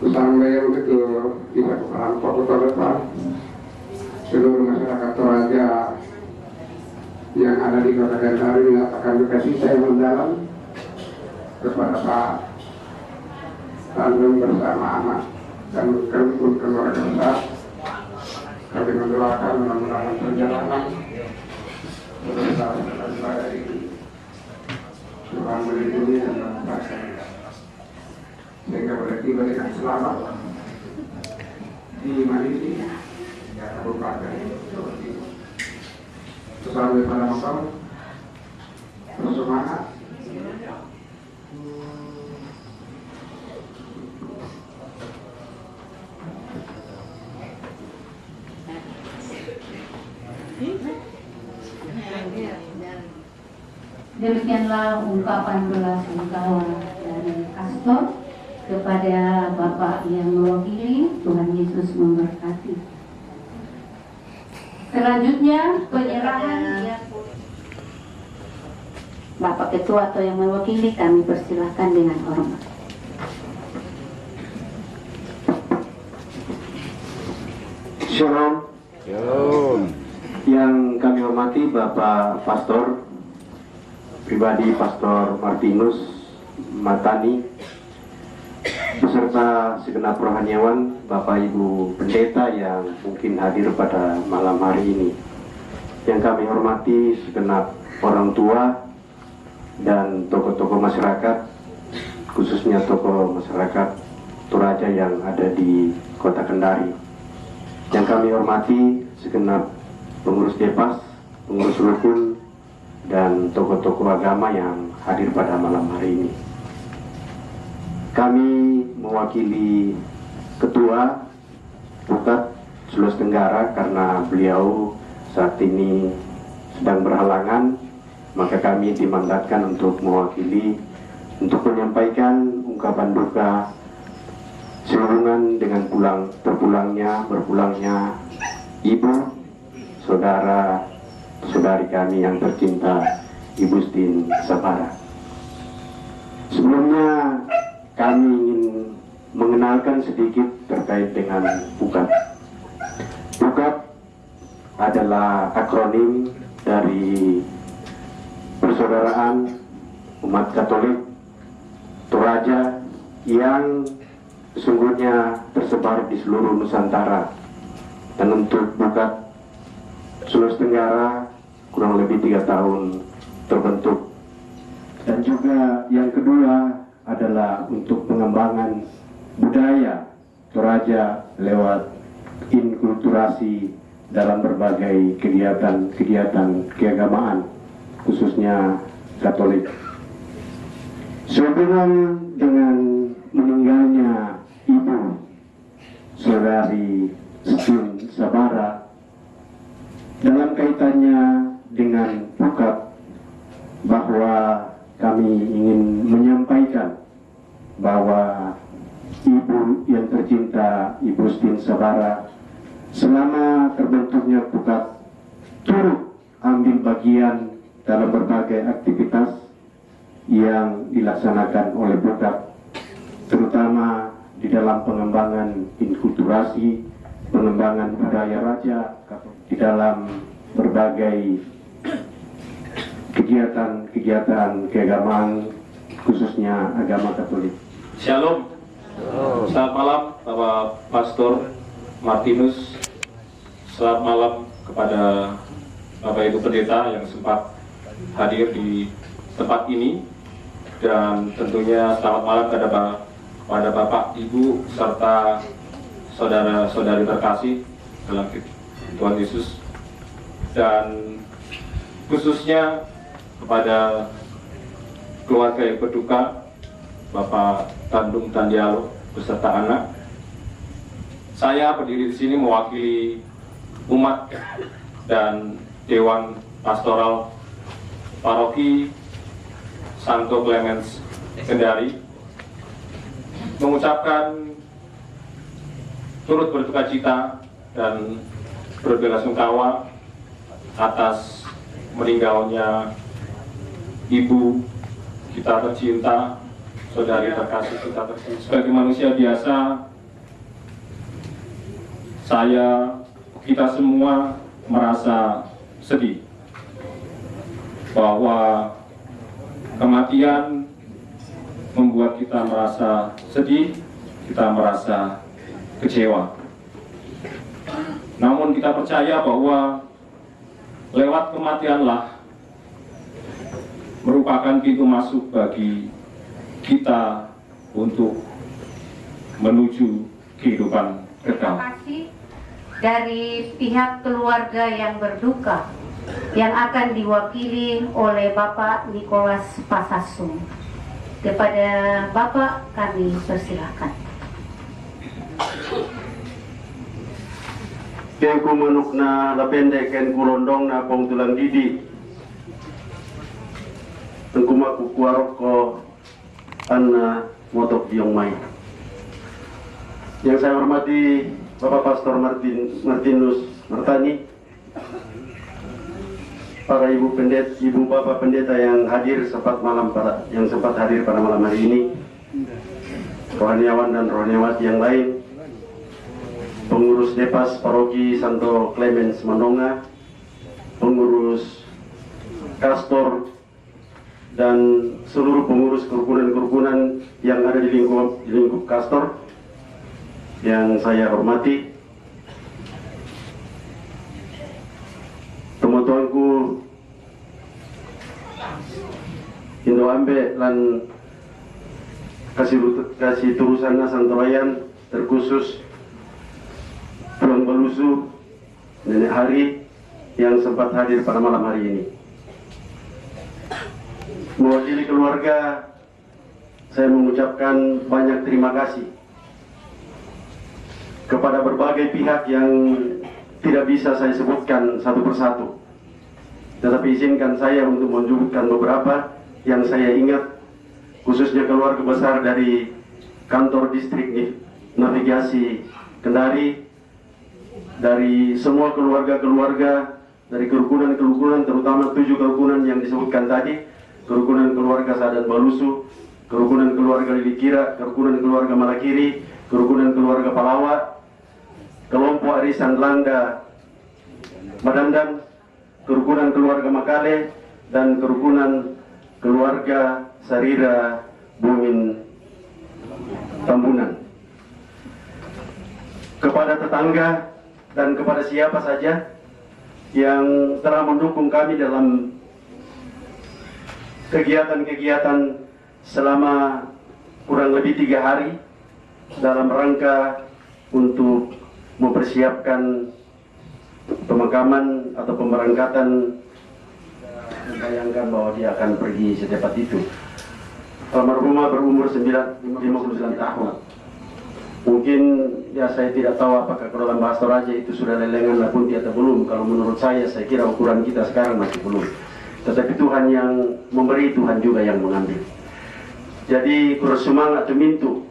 sampai begitu bisa perampok depan seluruh masyarakat Toraja yang ada di Kota Kendari menyatakan kasih saya mendalam kepada Pak Tandung bersama anak dan keluarga keluarga besar. Kami mendoakan mudah-mudahan perjalanan berbesar dari Tuhan melindungi dan memperbaiki sehingga boleh tiba dengan selamat di Malini, Kabupaten Jawa Timur. Sampai pada malam bersemangat. Demikianlah ungkapan belasungkawa dari Kastor kepada Bapak yang mewakili. Tuhan Yesus memberkati. Selanjutnya penyerahan Bapak Ketua atau yang mewakili, kami persilahkan dengan hormat. Shalom. Yang kami hormati Bapak Pastor pribadi Pastor Martinus Matani beserta segenap rohaniawan, Bapak Ibu Pendeta yang mungkin hadir pada malam hari ini. Yang kami hormati segenap orang tua dan tokoh-tokoh masyarakat, khususnya tokoh masyarakat Toraja yang ada di Kota Kendari. Yang kami hormati segenap pengurus Depas, pengurus rukun, dan tokoh-tokoh agama yang hadir pada malam hari ini. Kami mewakili Ketua Pukat Sulawesi Tenggara karena beliau saat ini sedang berhalangan maka kami dimandatkan untuk mewakili untuk menyampaikan ungkapan duka sehubungan dengan berpulangnya ibu, saudara, saudari kami yang tercinta, Ibu Stin Sabara. Sebelumnya kami ingin mengenalkan sedikit terkait dengan PUKAT. PUKAT adalah akronim dari Persaudaraan Umat Katolik Toraja yang sesungguhnya tersebar di seluruh Nusantara, dan untuk PUKAT Sulawesi Tenggara kurang lebih 3 tahun terbentuk. Dan juga yang kedua adalah untuk pengembangan budaya Toraja lewat inkulturasi dalam berbagai kegiatan keagamaan, khususnya Katolik. Sehubungan dengan meninggalnya Ibu Saudari Stin Sabara, dalam kaitannya dengan PUKAT, bahwa kami ingin menyampaikan bahwa Ibu yang tercinta, Ibu Stin Sabara, selama terbentuknya PUKAT turut ambil bagian dalam berbagai aktivitas yang dilaksanakan oleh PUKAT, terutama di dalam pengembangan inkulturasi, pengembangan budaya Raja, di dalam berbagai kegiatan keagamaan, khususnya agama Katolik. Shalom. Selamat malam Bapak Pastor Martinus. Selamat malam kepada Bapak Ibu Pendeta yang sempat hadir di tempat ini, dan tentunya selamat malam kepada Bapak, Ibu, serta saudara-saudari terkasih dalam Tuhan Yesus, dan khususnya kepada keluarga yang berduka, Bapak Tandung Tandialo beserta anak. Saya berdiri di sini mewakili umat dan Dewan Pastoral Paroki Santo Clemens Kendari, mengucapkan turut berduka cita dan berbelasungkawa atas meninggalnya Ibu kita tercinta, saudari terkasih kita tercinta. Sebagai manusia biasa, kita semua merasa sedih bahwa kematian membuat kita merasa sedih, kita merasa kecewa. Namun kita percaya bahwa lewat kematianlah merupakan pintu masuk bagi kita untuk menuju kehidupan kekal. Terima kasih dari pihak keluarga yang berduka yang akan diwakili oleh Bapak Nicholas Pasasung. Kepada Bapak kami persilakan. Ken ku menukna lapende ken kurondong na pong tulang didi. Tengkuma ku kuarok ko anna motok diong mai. Yang saya hormati Bapak Pastor Martinus Martani, para ibu pendeta, ibu bapak pendeta yang hadir sempat hadir pada malam hari ini, rohaniawan dan rohaniawati yang lain, pengurus Depas Paroki Santo Clemens Manonga, pengurus Kastor, dan seluruh pengurus kerukunan-kerukunan yang ada di lingkup Kastor yang saya hormati, teman-temanku Indo Ambe lan kasih turusan Santorayan, terkhusus Pulang Balusu, Nenek Hari yang sempat hadir pada malam hari ini. Mewakili keluarga, saya mengucapkan banyak terima kasih kepada berbagai pihak yang tidak bisa saya sebutkan satu persatu, Tetapi izinkan saya untuk menyebutkan beberapa yang saya ingat, khususnya keluarga besar dari kantor distrik navigasi Kendari, dari semua keluarga-keluarga, dari kerukunan-kerukunan, terutama 7 kerukunan yang disebutkan tadi, kerukunan keluarga Sadan Balusu, kerukunan keluarga Lilikira, kerukunan keluarga Malakiri, kerukunan keluarga Palawa, kelompok arisan Landa Madandan, kerukunan keluarga Makale, dan kerukunan keluarga Sarira Bumin Tambunan. Kepada tetangga dan kepada siapa saja yang telah mendukung kami dalam kegiatan-kegiatan selama kurang lebih 3 hari dalam rangka untuk mempersiapkan pemakaman atau pemberangkatan. Bayangkan bahwa dia akan pergi secepat itu. Almarhumah berumur 59 tahun. Mungkin ya saya tidak tahu apakah kalau dalam bahasa Toraja itu sudah lelengan lah pun atau belum. Kalau menurut saya kira ukuran kita sekarang masih belum. Tetapi Tuhan yang memberi, Tuhan juga yang mengambil. Jadi kurang semangat mintu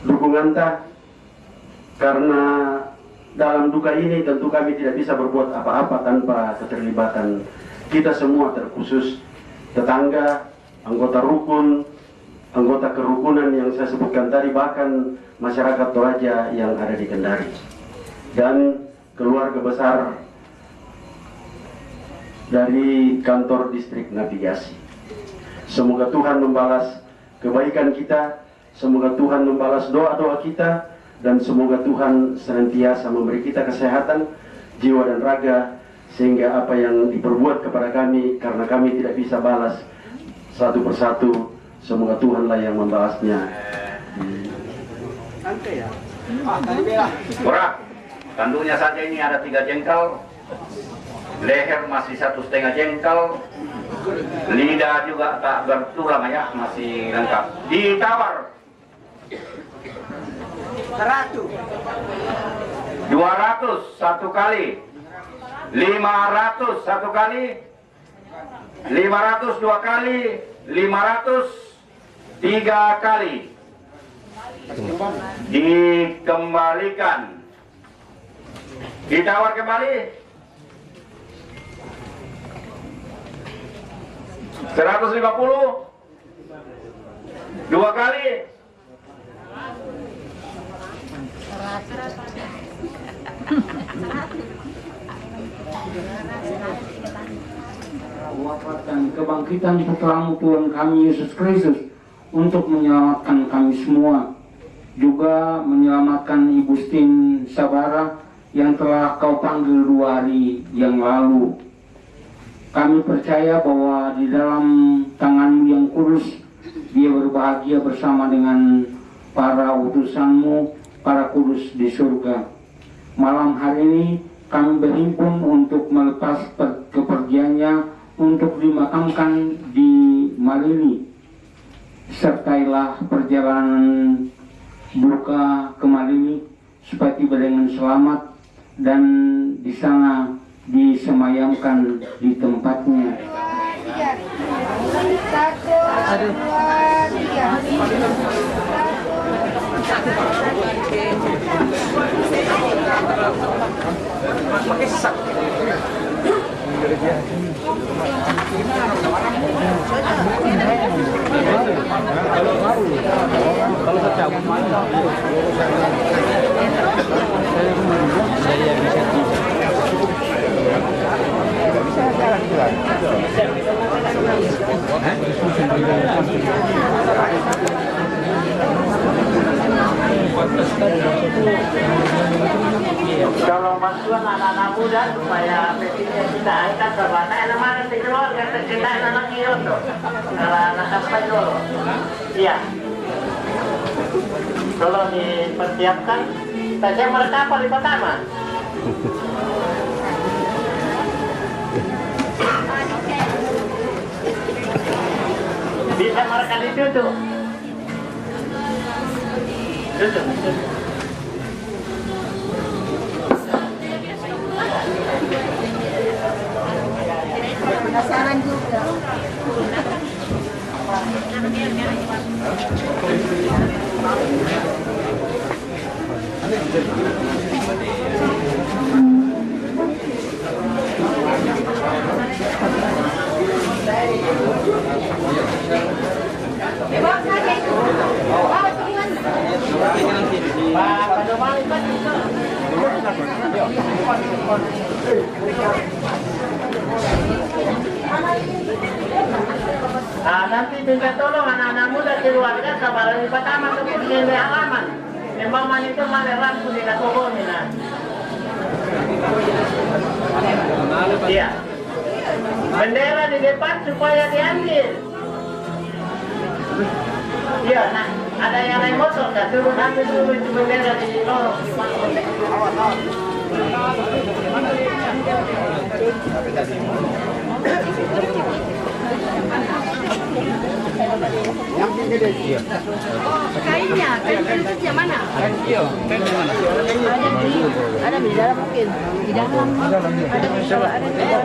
dukungan ta, karena dalam duka ini tentu kami tidak bisa berbuat apa-apa tanpa keterlibatan kita semua, terkhusus tetangga, anggota rukun, anggota kerukunan yang saya sebutkan tadi, bahkan masyarakat Toraja yang ada di Kendari, dan keluarga besar dari kantor distrik navigasi. Semoga Tuhan membalas kebaikan kita, semoga Tuhan membalas doa-doa kita, dan semoga Tuhan senantiasa memberi kita kesehatan jiwa dan raga, sehingga apa yang diperbuat kepada kami, karena kami tidak bisa balas satu persatu, semoga Tuhanlah yang membalasnya. Murah, kandungnya saja ini ada 3 jengkal, leher masih 1,5 jengkal, lidah juga tak bertulang ya, masih lengkap. Ditawar 200 satu kali, 500 satu kali, 500 2 kali, 500 3 kali. Dikembalikan, ditawar kembali 150 2 kali. Wafat dan kebangkitan putramu Tuhan kami Yesus Kristus untuk menyelamatkan kami semua, juga menyelamatkan Ibu Stin Sabara yang telah kau panggil 2 hari yang lalu. Kami percaya bahwa di dalam tangan-Mu yang kudus dia berbahagia bersama dengan para utusan-Mu, para kudus di surga. Malam hari ini kami berhimpun untuk melepas kepergiannya untuk dimakamkan di Malili. Sertailah perjalanan duka ke Malili supaya tiba dengan selamat dan di sana disemayamkan di tempatnya. 1, Tolong bantuan anak-anak muda supaya petinya kita angkat ke mana mana di keluarga terkena anak itu kalau anak apa dulu iya tolong dipersiapkan saja mereka apa di pertama bisa mereka ditutup tutup Penasaran juga. Nanti minta tolong anak-anak muda keluarga kabar di pertama kemudian di halaman. Memang itu malah di nakobomina. Iya. Bendera di depan supaya diambil. Iya, nah ada yang naik motor, kan turun ambil dulu itu bendera di lorong. Kainnya, kain yang mana? Kain mana? Ada di dalam mungkin. Di dalam. Ada di bawah, ada di bawah.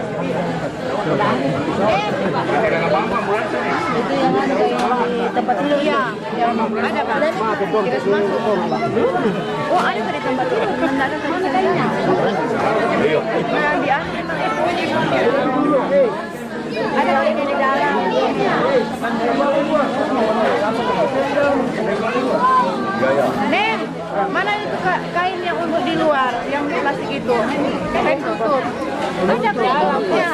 Itu yang ada di tempat tidur ya. Ada kan? Kita masuk. Oh, ada di tempat tidur. Ada mana kainnya? Mana di atas? Ada kainnya di dalam. Neng, mana itu kain yang untuk di luar, yang di plastik itu? Kain tutup. Ada tutupnya.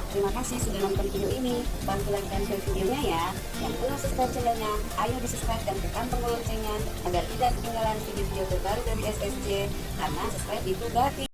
Terima kasih sudah nonton video ini. Bantu like dan share videonya ya. Yang belum subscribe channelnya, ayo di subscribe dan tekan tombol loncengnya agar tidak ketinggalan video-video terbaru dari SSJ. Karena subscribe itu gratis.